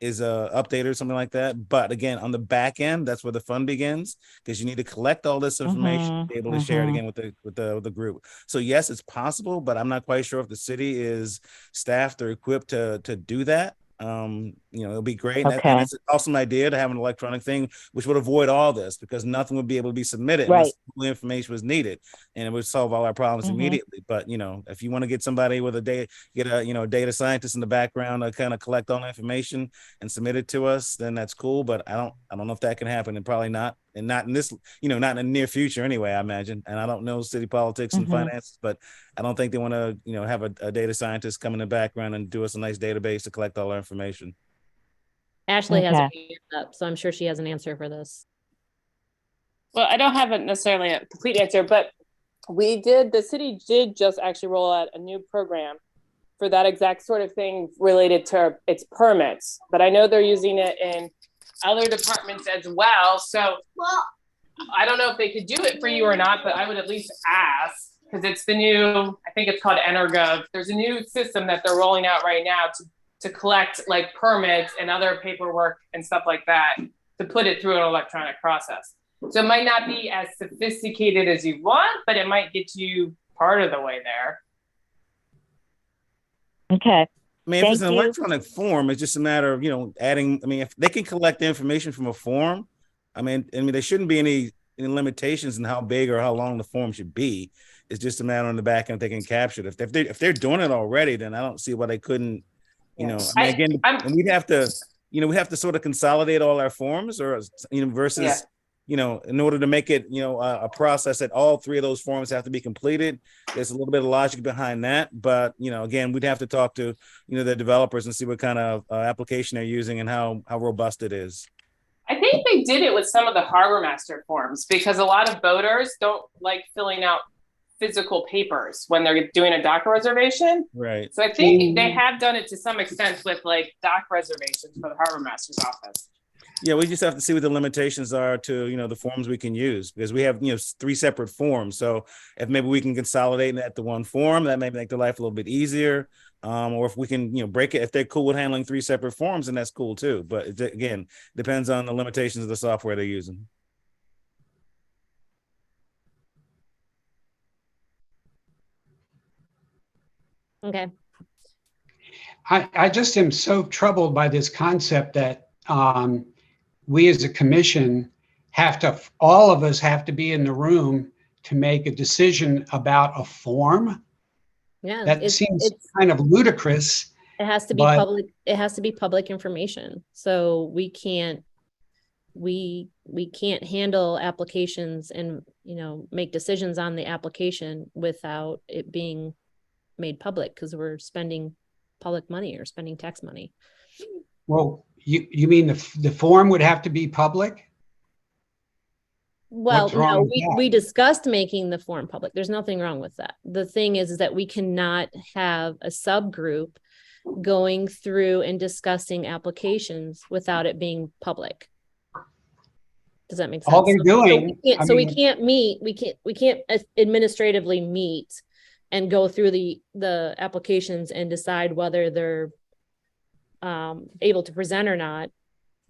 is updated or something like that. But again, on the back end, that's where the fun begins, because you need to collect all this information, be able to share it again with the group. So yes, it's possible, but I'm not quite sure if the city is staffed or equipped to do that. It'll be great. Okay. And it's an awesome idea to have an electronic thing, which would avoid all this, because nothing would be able to be submitted Right. unless the information was needed, and it would solve all our problems immediately. But if you want to get somebody with a data scientist in the background to kind of collect all the information and submit it to us, then that's cool. But I don't know if that can happen, and probably not, and not in this, not in the near future anyway, I imagine. And I don't know city politics and finances, but I don't think they want to, have a data scientist come in the background and do us a nice database to collect all our information. Ashley has her Okay. hand up, so I'm sure she has an answer for this. Well, I don't have necessarily a complete answer, but the city did just actually roll out a new program for that exact sort of thing related to its permits. But I know they're using it in other departments as well. So I don't know if they could do it for you or not, but I would at least ask, because it's the new, I think it's called EnerGov. There's a new system that they're rolling out right now to collect like permits and other paperwork and stuff like that, to put it through an electronic process. So it might not be as sophisticated as you want, but it might get you part of the way there. Okay. I mean, if it's Thank an you. electronic form, it's just a matter of, adding, I mean, if they can collect the information from a form, I mean, there shouldn't be any limitations in how big or how long the form should be. It's just a matter on the back end if they can capture it. If they're doing it already, then I don't see why they couldn't, I mean, again, and we have to sort of consolidate all our forms or, versus, in order to make it, a process that all three of those forms have to be completed. There's a little bit of logic behind that, but, again, we'd have to talk to, the developers and see what kind of application they're using and how robust it is. I think they did it with some of the harbor master forms because a lot of boaters don't like filling out physical papers when they're doing a dock reservation. Right. So I think they have done it to some extent with like dock reservations for the harbor master's office. Yeah, we just have to see what the limitations are to, the forms we can use, because we have, 3 separate forms. So if maybe we can consolidate that to one form, that may make the life a little bit easier. Or if we can, break it, if they're cool with handling 3 separate forms, then that's cool too. But it, again, depends on the limitations of the software they're using. Okay. I just am so troubled by this concept that we as a commission all of us have to be in the room to make a decision about a form. Yeah. That seems kind of ludicrous. It has to be public. It has to be public information. So we can't handle applications and, make decisions on the application without it being made public, because we're spending public money or spending tax money. Well, you mean the form would have to be public? Well, What's wrong no, with that? we discussed making the form public. There's nothing wrong with that. The thing is that we cannot have a subgroup going through and discussing applications without it being public. Does that make sense? All they're doing, we can't administratively meet and go through the applications and decide whether they're able to present or not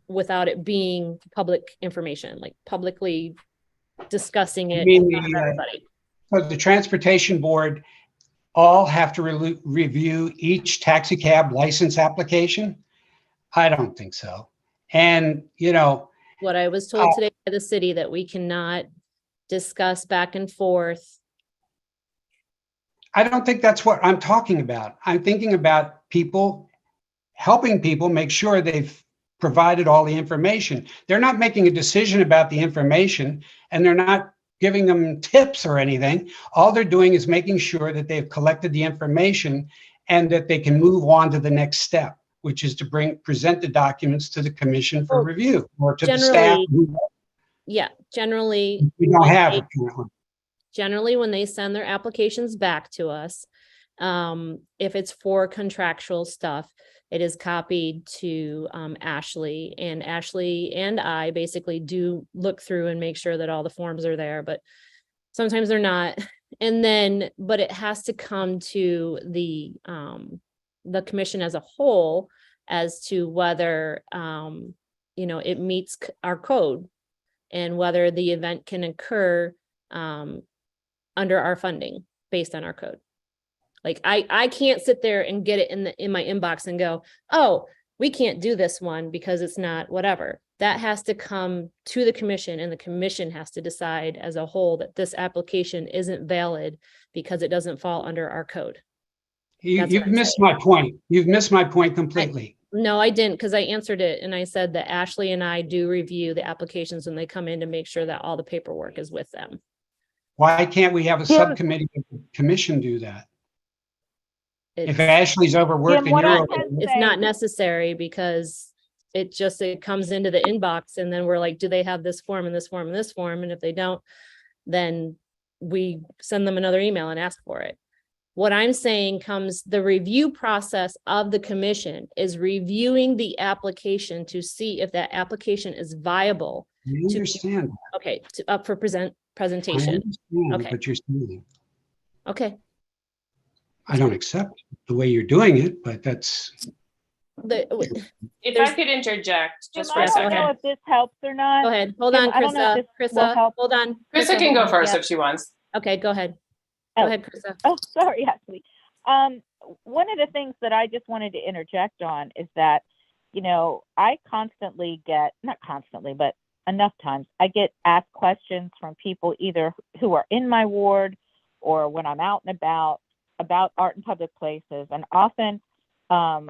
without it being public information, like publicly discussing it. So the transportation board all have to review each taxi cab license application? I don't think so. And, what I was told today by the city, that we cannot discuss back and forth. I don't think that's what I'm talking about. I'm thinking about helping people make sure they've provided all the information. They're not making a decision about the information, and they're not giving them tips or anything. All they're doing is making sure that they've collected the information and that they can move on to the next step, which is to present the documents to the commission for review or to the staff. Yeah, generally. We don't have it currently. Generally, when they send their applications back to us, if it's for contractual stuff, it is copied to Ashley, and Ashley and I basically do look through and make sure that all the forms are there, but sometimes they're not. And then, but it has to come to the commission as a whole as to whether, it meets our code and whether the event can occur under our funding based on our code. Like I can't sit there and get it in my inbox and go, oh, we can't do this one because it's not whatever. That has to come to the commission, and the commission has to decide as a whole that this application isn't valid because it doesn't fall under our code. You've missed my point. You've missed my point completely. No, I didn't, because I answered it and I said that Ashley and I do review the applications when they come in to make sure that all the paperwork is with them. Why can't we have a subcommittee of the commission do that? If Ashley's overworked and you're it's not necessary, because it comes into the inbox, and then we're like, do they have this form and this form and this form? And if they don't, then we send them another email and ask for it. What I'm saying the review process of the commission is reviewing the application to see if that application is viable. I understand. Okay, up for presentation. I understand Okay. what you're saying. Okay. I don't accept the way you're doing it, but that's. If I could interject just for a I don't second. know if this helps or not. Go ahead. Hold on, I don't know if Krista. this will Krista, help. hold on. Krista can go first Yeah. if she wants. Okay, go ahead. Go ahead, Krista. Oh, sorry, Ashley. one of the things that I just wanted to interject on is that, you know, I constantly get, not constantly, but enough times, I get asked questions from people either who are in my ward or when I'm out and about art in public places. And often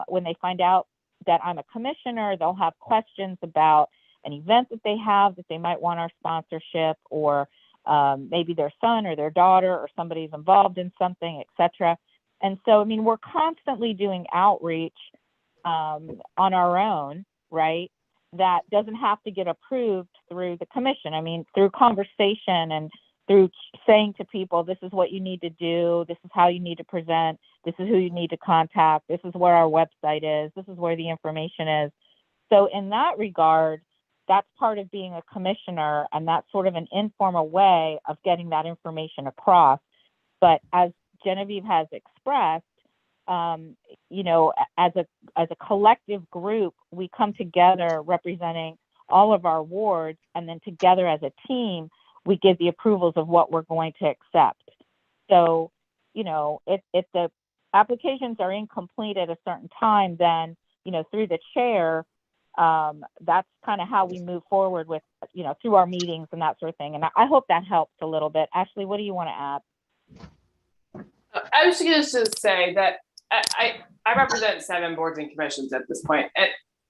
when they find out that I'm a commissioner, they'll have questions about an event that they have that they might want our sponsorship, or maybe their son or their daughter or somebody's involved in something, etc. And so, I mean, we're constantly doing outreach on our own, right? That doesn't have to get approved through the commission. I mean, through conversation and through saying to people, this is what you need to do, this is how you need to present, this is who you need to contact, this is where our website is, this is where the information is. So in that regard, that's part of being a commissioner, and that's sort of an informal way of getting that information across. But as Genevieve has expressed, you know, as a collective group, we come together representing all of our wards, and then together as a team, we give the approvals of what we're going to accept. So, you know, if the applications are incomplete at a certain time, then, you know, through the chair, that's kind of how we move forward with, you know, through our meetings and that sort of thing. And I hope that helps a little bit. Ashley, what do you want to add? I was going to just say that I represent 7 boards and commissions at this point.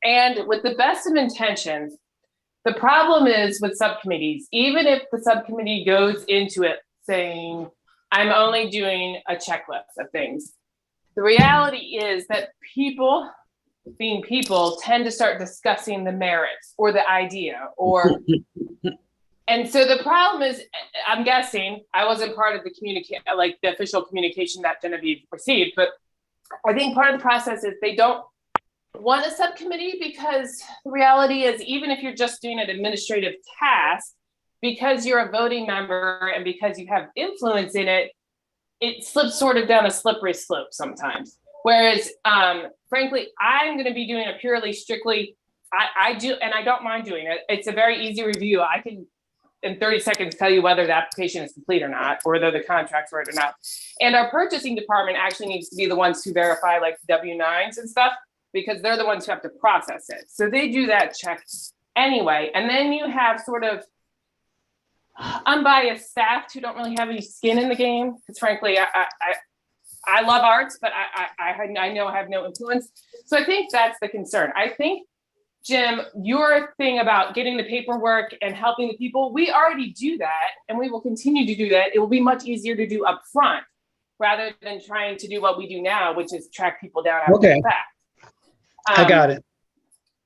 And with the best of intentions, the problem is with subcommittees, even if the subcommittee goes into it saying, I'm only doing a checklist of things, the reality is that people, being people, tend to start discussing the merits or the idea, or and so the problem is, I'm guessing, I wasn't part of the the official communication that Genevieve received, but I think part of the process is they don't want a subcommittee, because the reality is, even if you're just doing an administrative task, because you're a voting member and because you have influence in it, it slips sort of down a slippery slope sometimes. Whereas, frankly, I'm going to be doing it purely, strictly, I do, and I don't mind doing it. It's a very easy review. I can, in 30 seconds, tell you whether the application is complete or not, or whether the contract's right or not. And our purchasing department actually needs to be the ones who verify like W-9s and stuff, because they're the ones who have to process it. So they do that check anyway. And then you have sort of unbiased staff who don't really have any skin in the game. Because frankly, I love arts, but I know I have no influence. So I think that's the concern. I think, Jim, your thing about getting the paperwork and helping the people, we already do that, and we will continue to do that. It will be much easier to do up front rather than trying to do what we do now, which is track people down after the fact. I got it.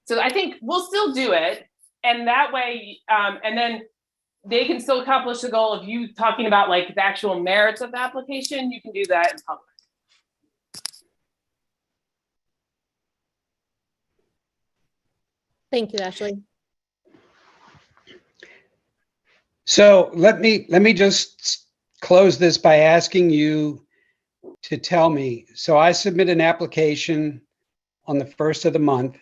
So I think we'll still do it. And that way, and then they can still accomplish the goal of you talking about like the actual merits of the application. You can do that in public. Thank you, Ashley. So let me just close this by asking you to tell me. So I submit an application on the 1st of the month.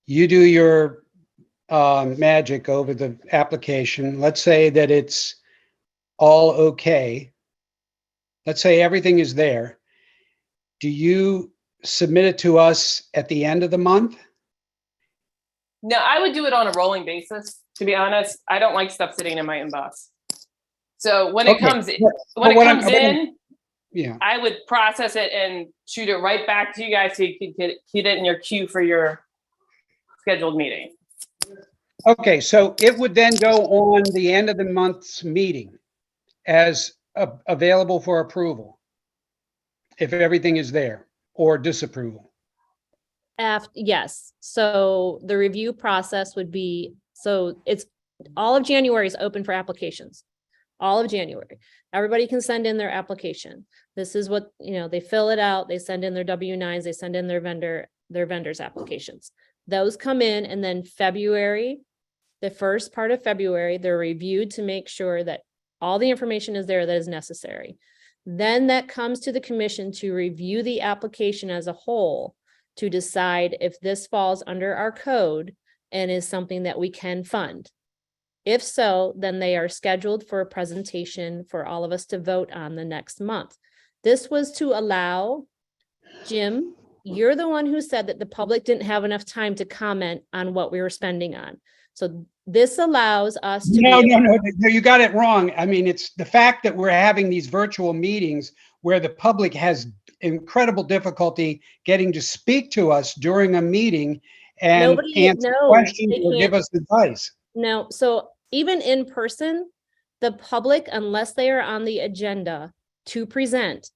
You do your magic over the application. Let's say that it's all okay. Let's say everything is there. Do you submit it to us at the end of the month? No, I would do it on a rolling basis, to be honest. I don't like stuff sitting in my inbox. So when it comes in, yeah, I would process it and shoot it right back to you guys so you could get it in your queue for your scheduled meeting. Okay, so it would then go on the end of the month's meeting as available for approval if everything is there, or disapproval. Yes. So the review process would be, so it's all of January is open for applications. All of January. Everybody can send in their application. This is what, you know, they fill it out, they send in their W-9s, they send in their vendors applications. Those come in, and then February, the first part of February, they're reviewed to make sure that all the information is there that is necessary. Then that comes to the commission to review the application as a whole to decide if this falls under our code and is something that we can fund. If so, then they are scheduled for a presentation for all of us to vote on the next month. This was to allow, Jim, you're the one who said that the public didn't have enough time to comment on what we were spending on. So this allows us to. No, you got it wrong. I mean, it's the fact that we're having these virtual meetings where the public has incredible difficulty getting to speak to us during a meeting and answer questions or give us advice. No, so even in person, the public, unless they are on the agenda to present,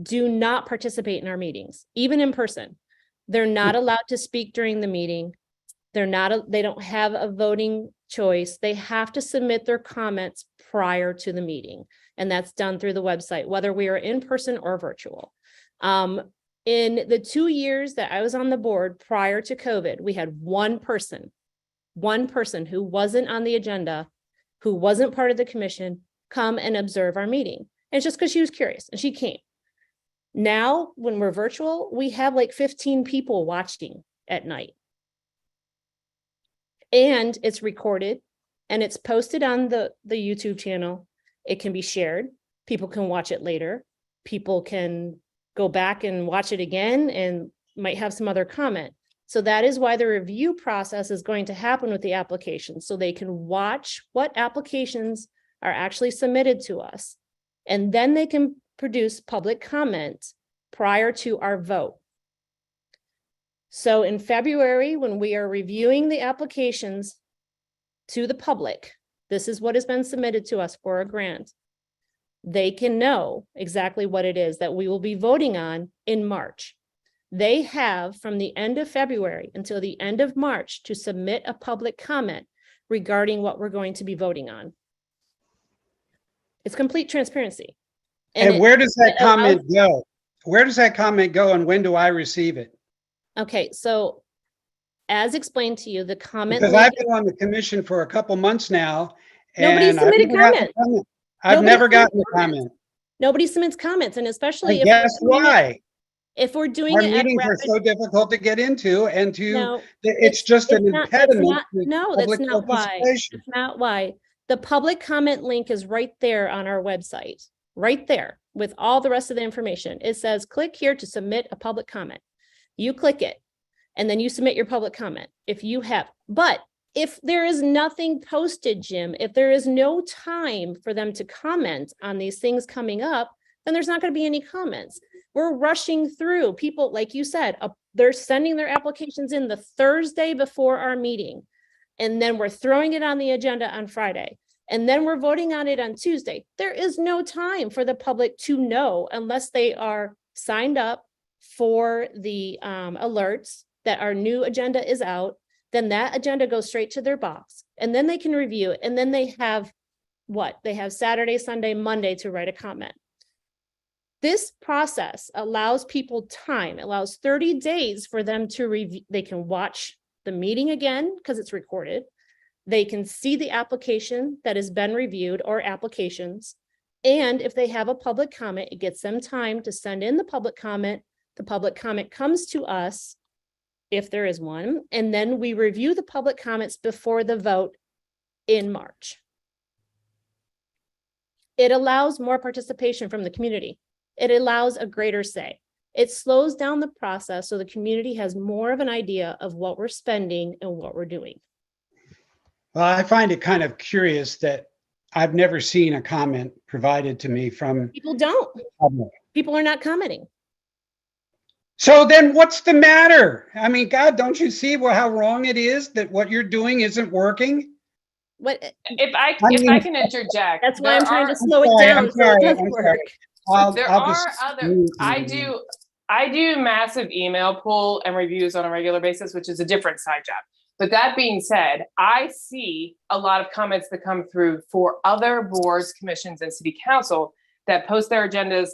do not participate in our meetings, even in person. They're not allowed to speak during the meeting. They don't have a voting choice. They have to submit their comments prior to the meeting. And that's done through the website, whether we are in person or virtual. In the 2 years that I was on the board prior to COVID, we had one person who wasn't on the agenda, who wasn't part of the commission, come and observe our meeting. And it's just because she was curious and she came. Now, when we're virtual, we have like 15 people watching at night. And it's recorded and it's posted on the YouTube channel. It can be shared. People can watch it later. People can go back and watch it again and might have some other comment. So that is why the review process is going to happen with the application. So they can watch what applications are actually submitted to us. And then they can produce public comment prior to our vote. So in February, when we are reviewing the applications to the public, this is what has been submitted to us for a grant. They can know exactly what it is that we will be voting on in March. They have from the end of February until the end of March to submit a public comment regarding what we're going to be voting on. It's complete transparency. And where does that comment go? Where does that comment go and when do I receive it? Okay, so as explained to you, the comment. Because I've been on the commission for a couple months now. Nobody submitted comments. I've never gotten a comment. Nobody submits comments, and especially if guess why? If we're doing our it meetings are so difficult to get into, and it's just an impediment. No, that's not why. That's not why. The public comment link is right there on our website, right there with all the rest of the information. It says, click here to submit a public comment. You click it, and then you submit your public comment. But if there is nothing posted, Jim, if there is no time for them to comment on these things coming up, then there's not going to be any comments. We're rushing through. People, like you said, they're sending their applications in the Thursday before our meeting. And then we're throwing it on the agenda on Friday. And then we're voting on it on Tuesday. There is no time for the public to know unless they are signed up for the alerts that our new agenda is out. Then that agenda goes straight to their box. And then they can review it. And then they have what? They have Saturday, Sunday, Monday to write a comment. This process allows people time, allows 30 days for them to review. They can watch the meeting again because it's recorded. They can see the application that has been reviewed or applications. And if they have a public comment, it gets them time to send in the public comment. The public comment comes to us if there is one, and then we review the public comments before the vote in March. It allows more participation from the community. It allows a greater say. It slows down the process so the community has more of an idea of what we're spending and what we're doing. Well, I find it kind of curious that I've never seen a comment provided to me from people. People are not commenting. So then what's the matter? I mean, God, don't you see how wrong it is that what you're doing isn't working? If I can interject. That's why I'm trying to slow it down so it doesn't work. I do massive email pull and reviews on a regular basis, which is a different side job. But that being said, I see a lot of comments that come through for other boards, commissions, and city council that post their agendas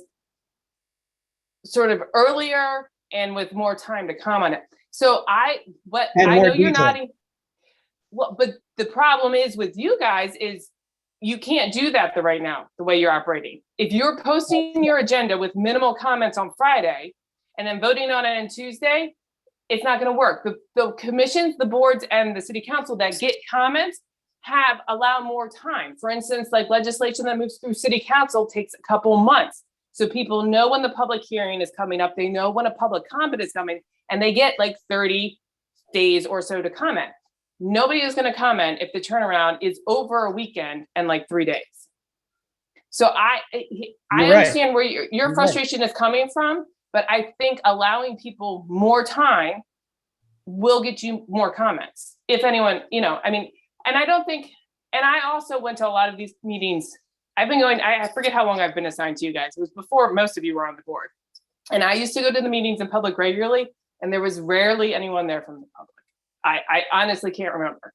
sort of earlier and with more time to comment on it. So I know you're nodding. Well, but the problem is with you guys is you can't do that right now, the way you're operating. If you're posting your agenda with minimal comments on Friday and then voting on it on Tuesday, it's not going to work. The commissions, the boards, and the city council that get comments allow more time. For instance, like legislation that moves through city council takes a couple months. So people know when the public hearing is coming up, they know when a public comment is coming, and they get like 30 days or so to comment. Nobody is going to comment if the turnaround is over a weekend and like 3 days. So I You're right. understand where your You're right. frustration is coming from, but I think allowing people more time will get you more comments. If anyone, I mean, and I don't think, and I also went to a lot of these meetings. I've been going, I forget how long I've been assigned to you guys. It was before most of you were on the board. And I used to go to the meetings in public regularly, and there was rarely anyone there from the public. I honestly can't remember.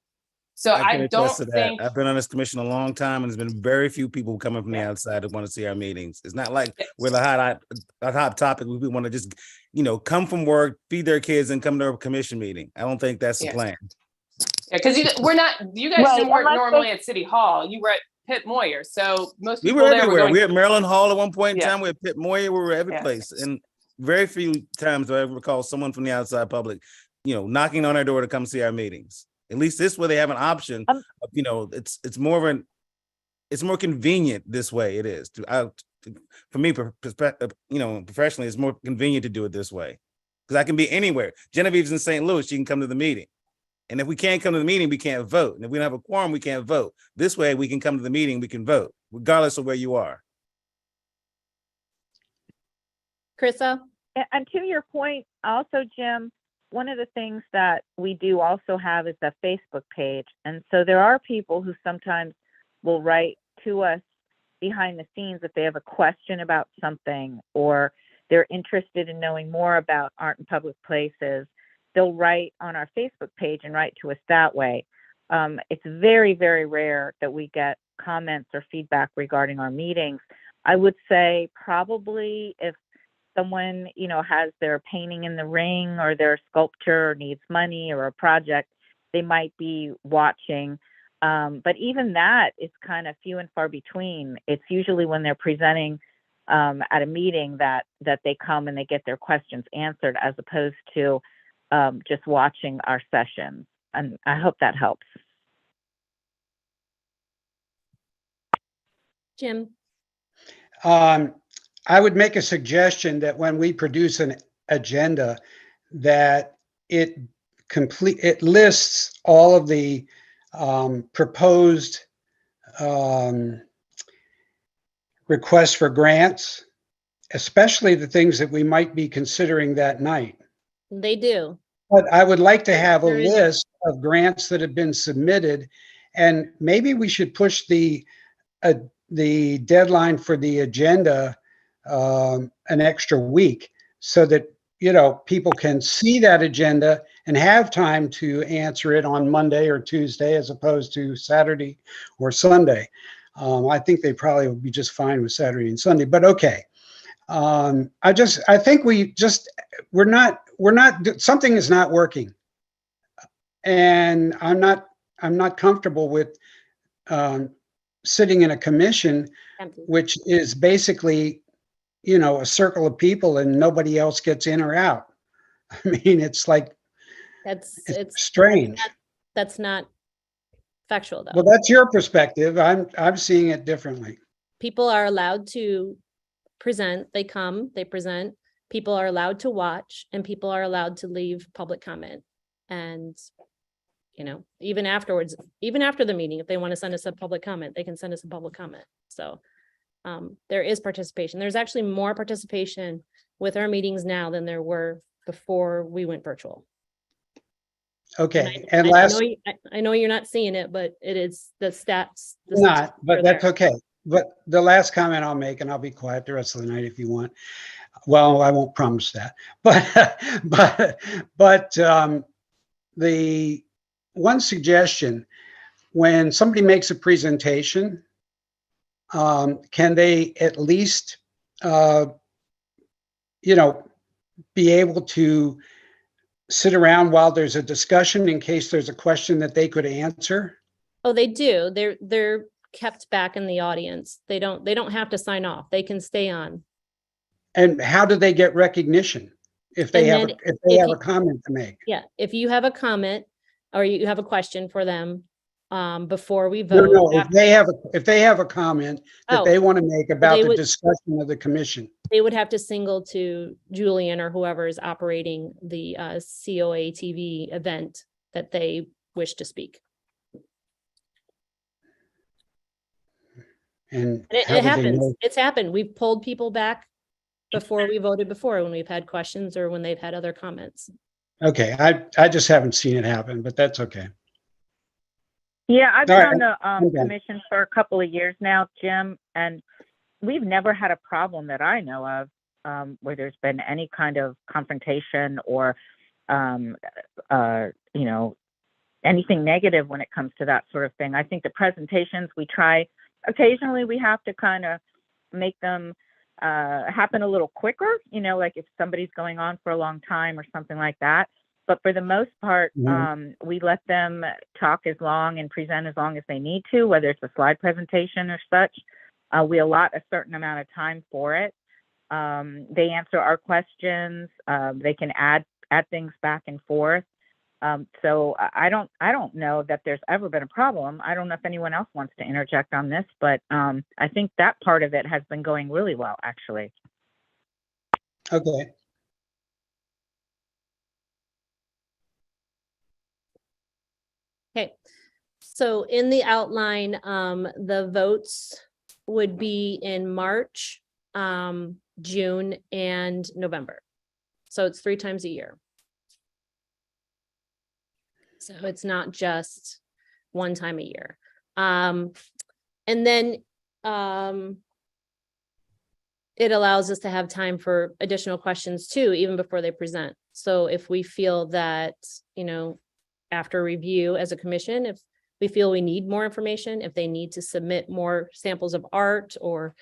So I can I attest don't to that. think, I've been on this commission a long time, and there's been very few people coming from the outside that want to see our meetings. It's not like we're the hot topic. We want to just, come from work, feed their kids, and come to a commission meeting. I don't think that's the plan. yeah, because you guys Right, weren't unless normally at City Hall. You were at Pitt Moyer. So most We people were there everywhere. were We going, were at Maryland Hall at one point in Yeah. time. We were at Pitt Moyer. We were every Yeah. place. And very few times do I ever recall someone from the outside public, knocking on our door to come see our meetings. At least this way they have an option. It's more convenient this way. It is for me, professionally, it's more convenient to do it this way because I can be anywhere. Genevieve's in St. Louis. She can come to the meeting. And if we can't come to the meeting, we can't vote. And if we don't have a quorum, we can't vote. This way we can come to the meeting, we can vote, regardless of where you are. Krista? And to your point, also, Jim, one of the things that we do also have is a Facebook page. And so there are people who sometimes will write to us behind the scenes if they have a question about something or they're interested in knowing more about art in public places. They'll write on our Facebook page and write to us that way. It's very, very rare that we get comments or feedback regarding our meetings. I would say probably if someone, has their painting in the ring or their sculpture needs money or a project, they might be watching. But even that is kind of few and far between. It's usually when they're presenting at a meeting that they come and they get their questions answered as opposed to just watching our sessions. And I hope that helps. Jim? I would make a suggestion that when we produce an agenda, that it lists all of the proposed requests for grants, especially the things that we might be considering that night. They do. But I would like to have a There is- list of grants that have been submitted, and maybe we should push the deadline for the agenda an extra week so that people can see that agenda and have time to answer it on Monday or Tuesday as opposed to Saturday or Sunday. I think they probably would be just fine with Saturday and Sunday, but okay. I think something is not working, and I'm not comfortable with sitting in a commission which is basically a circle of people and nobody else gets in or out. I mean, it's like It's strange. That's not factual, though. Well, that's your perspective. I'm seeing it differently. People are allowed to present. They come, they present. People are allowed to watch, and people are allowed to leave public comment. And even afterwards, even after the meeting, if they want to send us a public comment, they can send us a public comment. So there is participation. There's actually more participation with our meetings now than there were before we went virtual. Okay. And And last, I know you're not seeing it, but it is the stats. the not, statistics but are that's there. okay. But the last comment I'll make, and I'll be quiet the rest of the night if you want. Well, I won't promise that, but the one suggestion, when somebody makes a presentation, can they at least, be able to sit around while there's a discussion in case there's a question that they could answer? Oh, they do. They're kept back in the audience. They don't have to sign off. They can stay on. And how do they get recognition if they And have then a if you- comment to make? Yeah, if you have a comment or you have a question for them, before we No, vote. no, if they have a comment that Oh, they want to make about the would- discussion of the commission. They would have to single to Julian or whoever is operating the COA TV event that they wish to speak. And And how it would they happens. know? It's happened. We've pulled people back before we voted before when we've had questions or when they've had other comments. Okay, I just haven't seen it happen, but that's okay. Yeah, I've All been right, on the I'm done. commission for a couple of years now, Jim, and we've never had a problem that I know of where there's been any kind of confrontation or, you know, anything negative when it comes to that sort of thing. I think the presentations we try, occasionally we have to kind of make them happen a little quicker, you know, like if somebody's going on for a long time or something like that. But for the most part, we let them talk as long and present as long as they need to, whether it's a slide presentation or such. We allot a certain amount of time for it. They answer our questions. They can add things back and forth. So I don't know that there's ever been a problem. I don't know if anyone else wants to interject on this, but I think that part of it has been going really well, actually. Okay. Okay, so in the outline, the votes would be in March, June, and November. So it's 3 times a year. So it's not just 1 time a year. And then it allows us to have time for additional questions too, even before they present. So if we feel that, you know, after review as a commission, if we feel we need more information, if they need to submit more samples of art or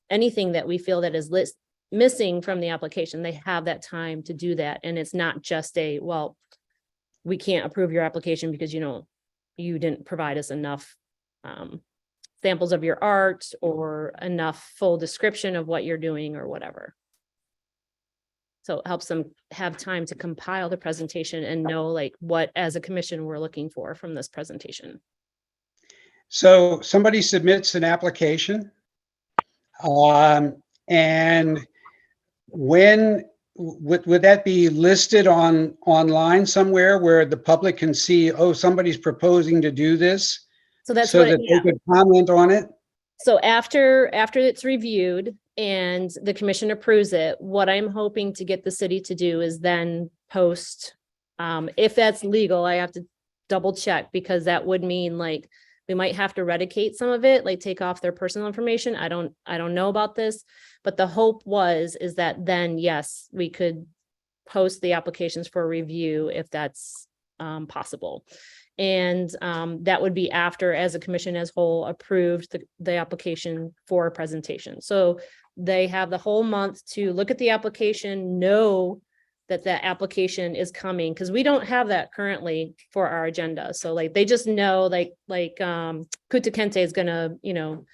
anything that we feel that is missing from the application, they have that time to do that. And it's not just well, we can't approve your application because, you know, you didn't provide us enough samples of your art or enough full description of what you're doing or whatever. So it helps them have time to compile the presentation and know like what as a commission we're looking for from this presentation. So somebody submits an application, and when would that be listed online somewhere where the public can see, oh, somebody's proposing to do this, So that's so what that they could comment on it? So after it's reviewed and the commission approves it, what I'm hoping to get the city to do is then post, if that's legal, I have to double check because that would mean like we might have to eradicate some of it, like take off their personal information. I don't know about this, but the hope is that then, yes, we could post the applications for review if that's possible. And that would be after, as a commission as whole, approved the application for a presentation. So they have the whole month to look at the application, know that that application is coming, because we don't have that currently for our agenda. So like they just know like Kunta Kinte is gonna, you know,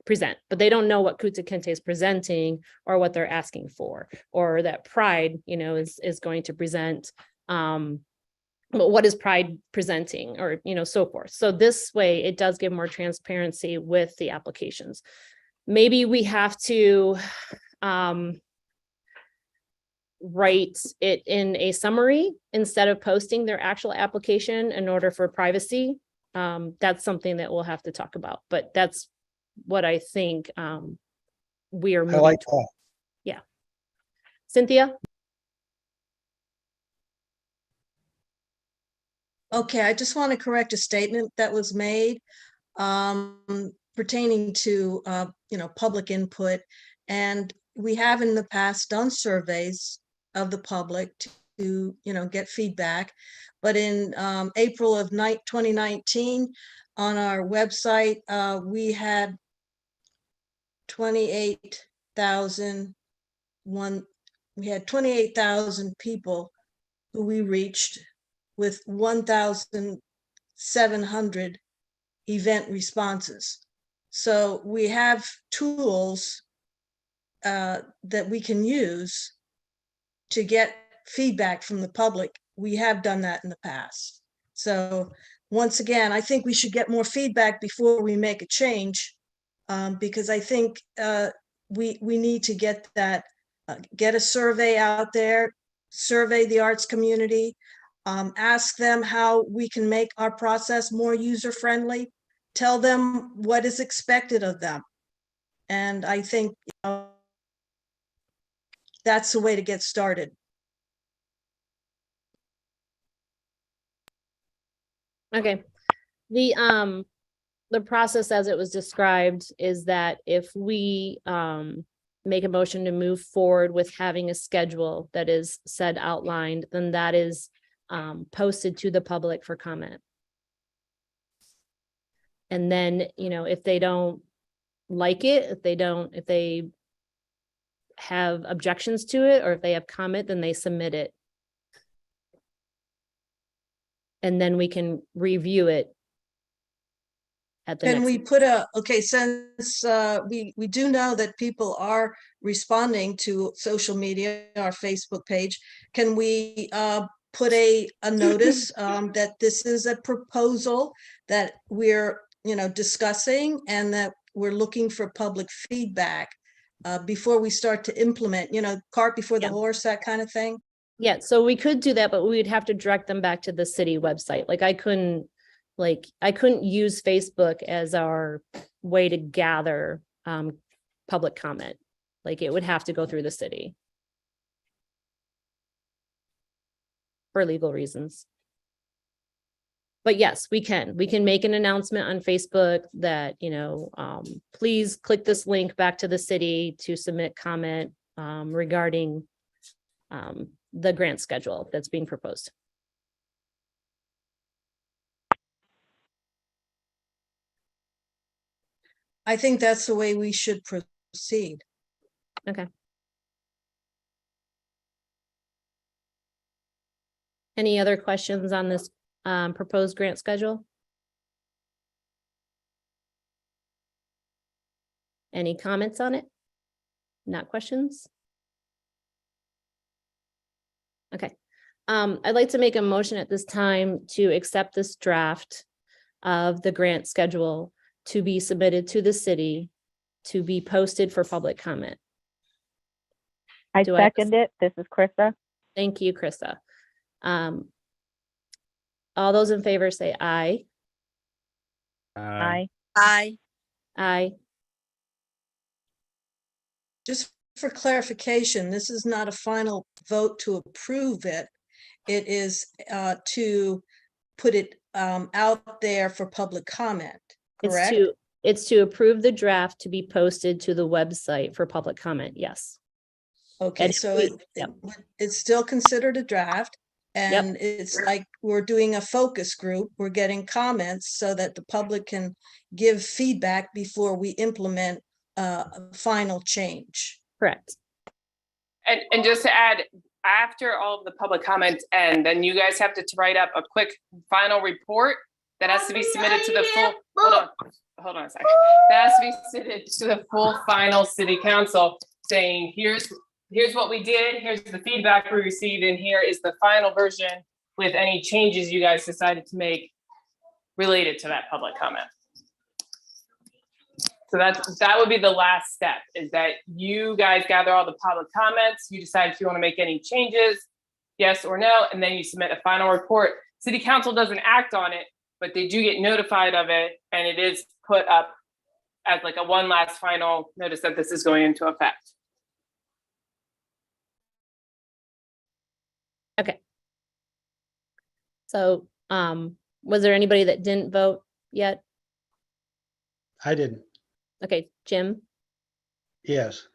present, but they don't know what Kunta Kinte is presenting or what they're asking for, or that Pride, you know, is going to present. But what is Pride presenting, or, you know, so forth. So this way it does give more transparency with the applications. Maybe we have to write it in a summary instead of posting their actual application in order for privacy. That's something that we'll have to talk about, but that's what I think we are moving I like toward. that. Yeah. Cynthia? Okay, I just want to correct a statement that was made pertaining to, you know, public input. And we have in the past done surveys of the public to, you know, get feedback. But in April of 2019, on our website, we had 28,000 people who we reached with 1,700 event responses. So we have tools that we can use to get feedback from the public. We have done that in the past. So once again, I think we should get more feedback before we make a change. Because I think we need to get that, get a survey out there, survey the arts community, ask them how we can make our process more user-friendly, tell them what is expected of them. And I think that's the way to get started. Okay. The process as it was described is that if we make a motion to move forward with having a schedule that is said outlined, then that is posted to the public for comment. And then, you know, if they don't like it, if they have objections to it, or if they have comment, then they submit it. And then we can review it at the Can next. we put okay, since we do know that people are responding to social media, our Facebook page, can we put a notice that this is a proposal that we're, you know, discussing, and that we're looking for public feedback before we start to implement, you know, cart before the Yeah. horse, that kind of thing? Yeah, so we could do that, but we would have to direct them back to the city website. Like I couldn't use Facebook as our way to gather public comment. Like it would have to go through the city for legal reasons. But yes, we can make an announcement on Facebook that, you know, please click this link back to the city to submit comment regarding the grant schedule that's being proposed. I think that's the way we should proceed. Okay. Any other questions on this proposed grant schedule? Any comments on it? Not questions? Okay. I'd like to make a motion at this time to accept this draft of the grant schedule to be submitted to the city to be posted for public comment. I Do I have a second it. This is Krista. Thank you, Krista. All those in favor say aye. Aye. Aye. Aye. Just for clarification, this is not a final vote to approve it. It is to put it out there for public comment, correct? It's to approve the draft to be posted to the website for public comment. Yes. Okay, and if so we- yep. it's still considered a draft, and it's like we're doing a focus group. We're getting comments so that the public can give feedback before we implement a final change. Correct. And just to add, after all of the public comments end, then you guys have to write up a quick final report that has to be submitted to the full, hold on a second. That has to be submitted to the full final city council saying, here's what we did, here's the feedback we received, and here is the final version with any changes you guys decided to make related to that public comment. So that would be the last step, is that you guys gather all the public comments, you decide if you want to make any changes, yes or no, and then you submit a final report. City council doesn't act on it, but they do get notified of it, and it is put up as like a one last final notice that this is going into effect. Okay. So, was there anybody that didn't vote yet? I didn't. Okay, Jim, Yes.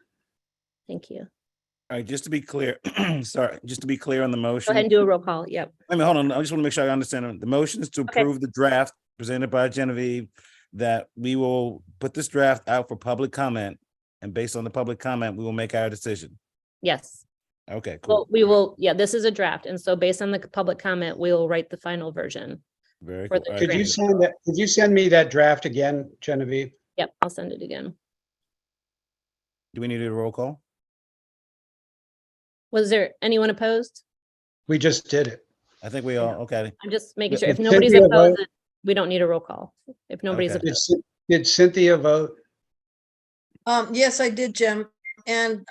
thank you. All right, just to be clear, sorry, just to be clear on the Go motion. ahead and do a roll call. Yep. I mean, hold on, I just want to make sure I understand. The motion is to Okay. approve the draft presented by Genevieve, that we will put this draft out for public comment, and based on the public comment, we will make our decision. Yes. Okay, Well, cool. we will, yeah, this is a draft. And so based on the public comment, we'll write the final version. Very for cool. the All right, Could you grant. could you send me that draft again, Genevieve? Yep, I'll send it again. Do we need a roll call? Was there anyone opposed? We just did it. I think we all, okay. I'm just making Yeah, sure if it should nobody's be a opposed, vote. We don't need a roll call if nobody's. Okay. Did Cynthia vote? Yes, I did, Jim. And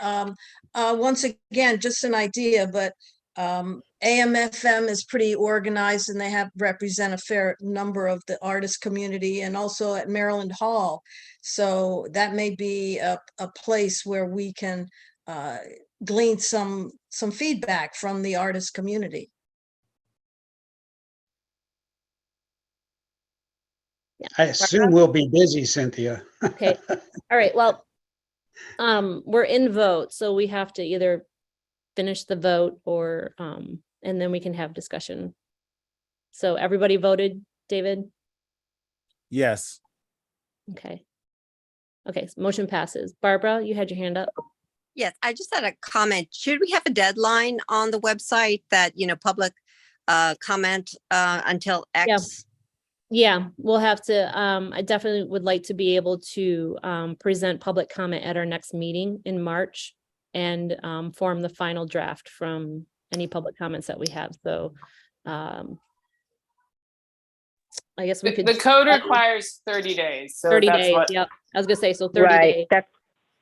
once again, just an idea, but AMFM is pretty organized and they have represent a fair number of the artist community and also at Maryland Hall. So that may be a place where we can glean some feedback from the artist community. I assume we'll be busy, Cynthia. Okay, all right, well, we're in vote, so we have to either finish the vote or, and then we can have discussion. So everybody voted, David? Yes. Okay. Okay, so motion passes. Barbara, you had your hand up? Yes, I just had a comment. Should we have a deadline on the website that, public comment until X? Yeah, we'll have to, I definitely would like to be able to present public comment at our next meeting in March and form the final draft from any public comments that we have. So I guess we could. The code requires 30 days. So 30 that's days, what, yep. I was gonna say, so 30 Right, days. that's,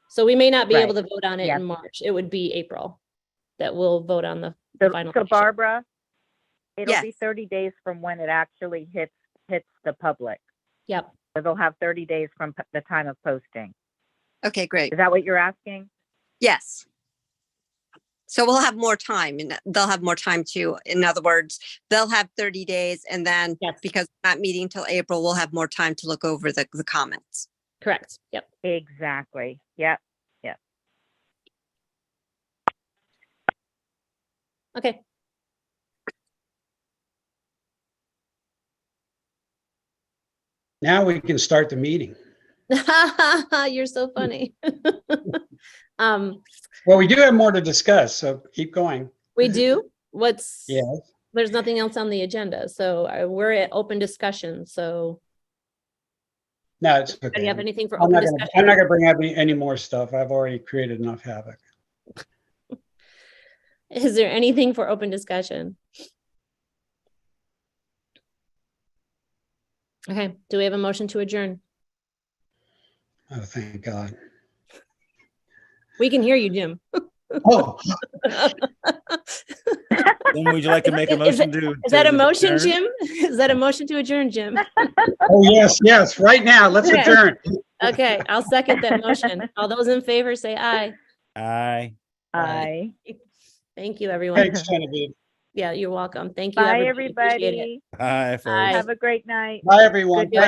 So we may not be able Right. to vote on it Yeah. in March. It would be April that we'll vote on the so final. so version. Barbara, it'll be Yes. 30 days from when it actually hits the public. Yep, So they'll have 30 days from the time of posting. Okay, great. Is that what you're asking? Yes. So we'll have more time and they'll have more time to, in other words, they'll have 30 days and then yes, because we're not meeting till April, we'll have more time to look over the comments. correct, yep. Exactly. Yep. Okay. Now we can start the meeting. You're so funny. Um, Well, we do have more to discuss, so keep going. we do, Yeah. there's nothing else on the agenda, so we're at open discussion, so No, it's do okay. you have anything for I'm open not gonna, discussion? I'm not gonna bring up any more stuff. I've already created enough havoc. Is there anything for open discussion? Okay, do we have a motion to adjourn? Oh, thank God. We can hear you, Jim. Oh, Then would you like to make a Is motion to? Is that a to motion, adjourn? Jim? Is that a motion to adjourn, Jim? oh, yes, right now. Let's Okay. adjourn. Okay, I'll second that motion. All those in favor say aye. Aye. Bye. Thank you, everyone. Thanks, Genevieve. Yeah, you're welcome. Thank you, Bye, everybody. Appreciate it. everybody. Aye, folks. Aye. Have a great night. Bye, everyone. Good night.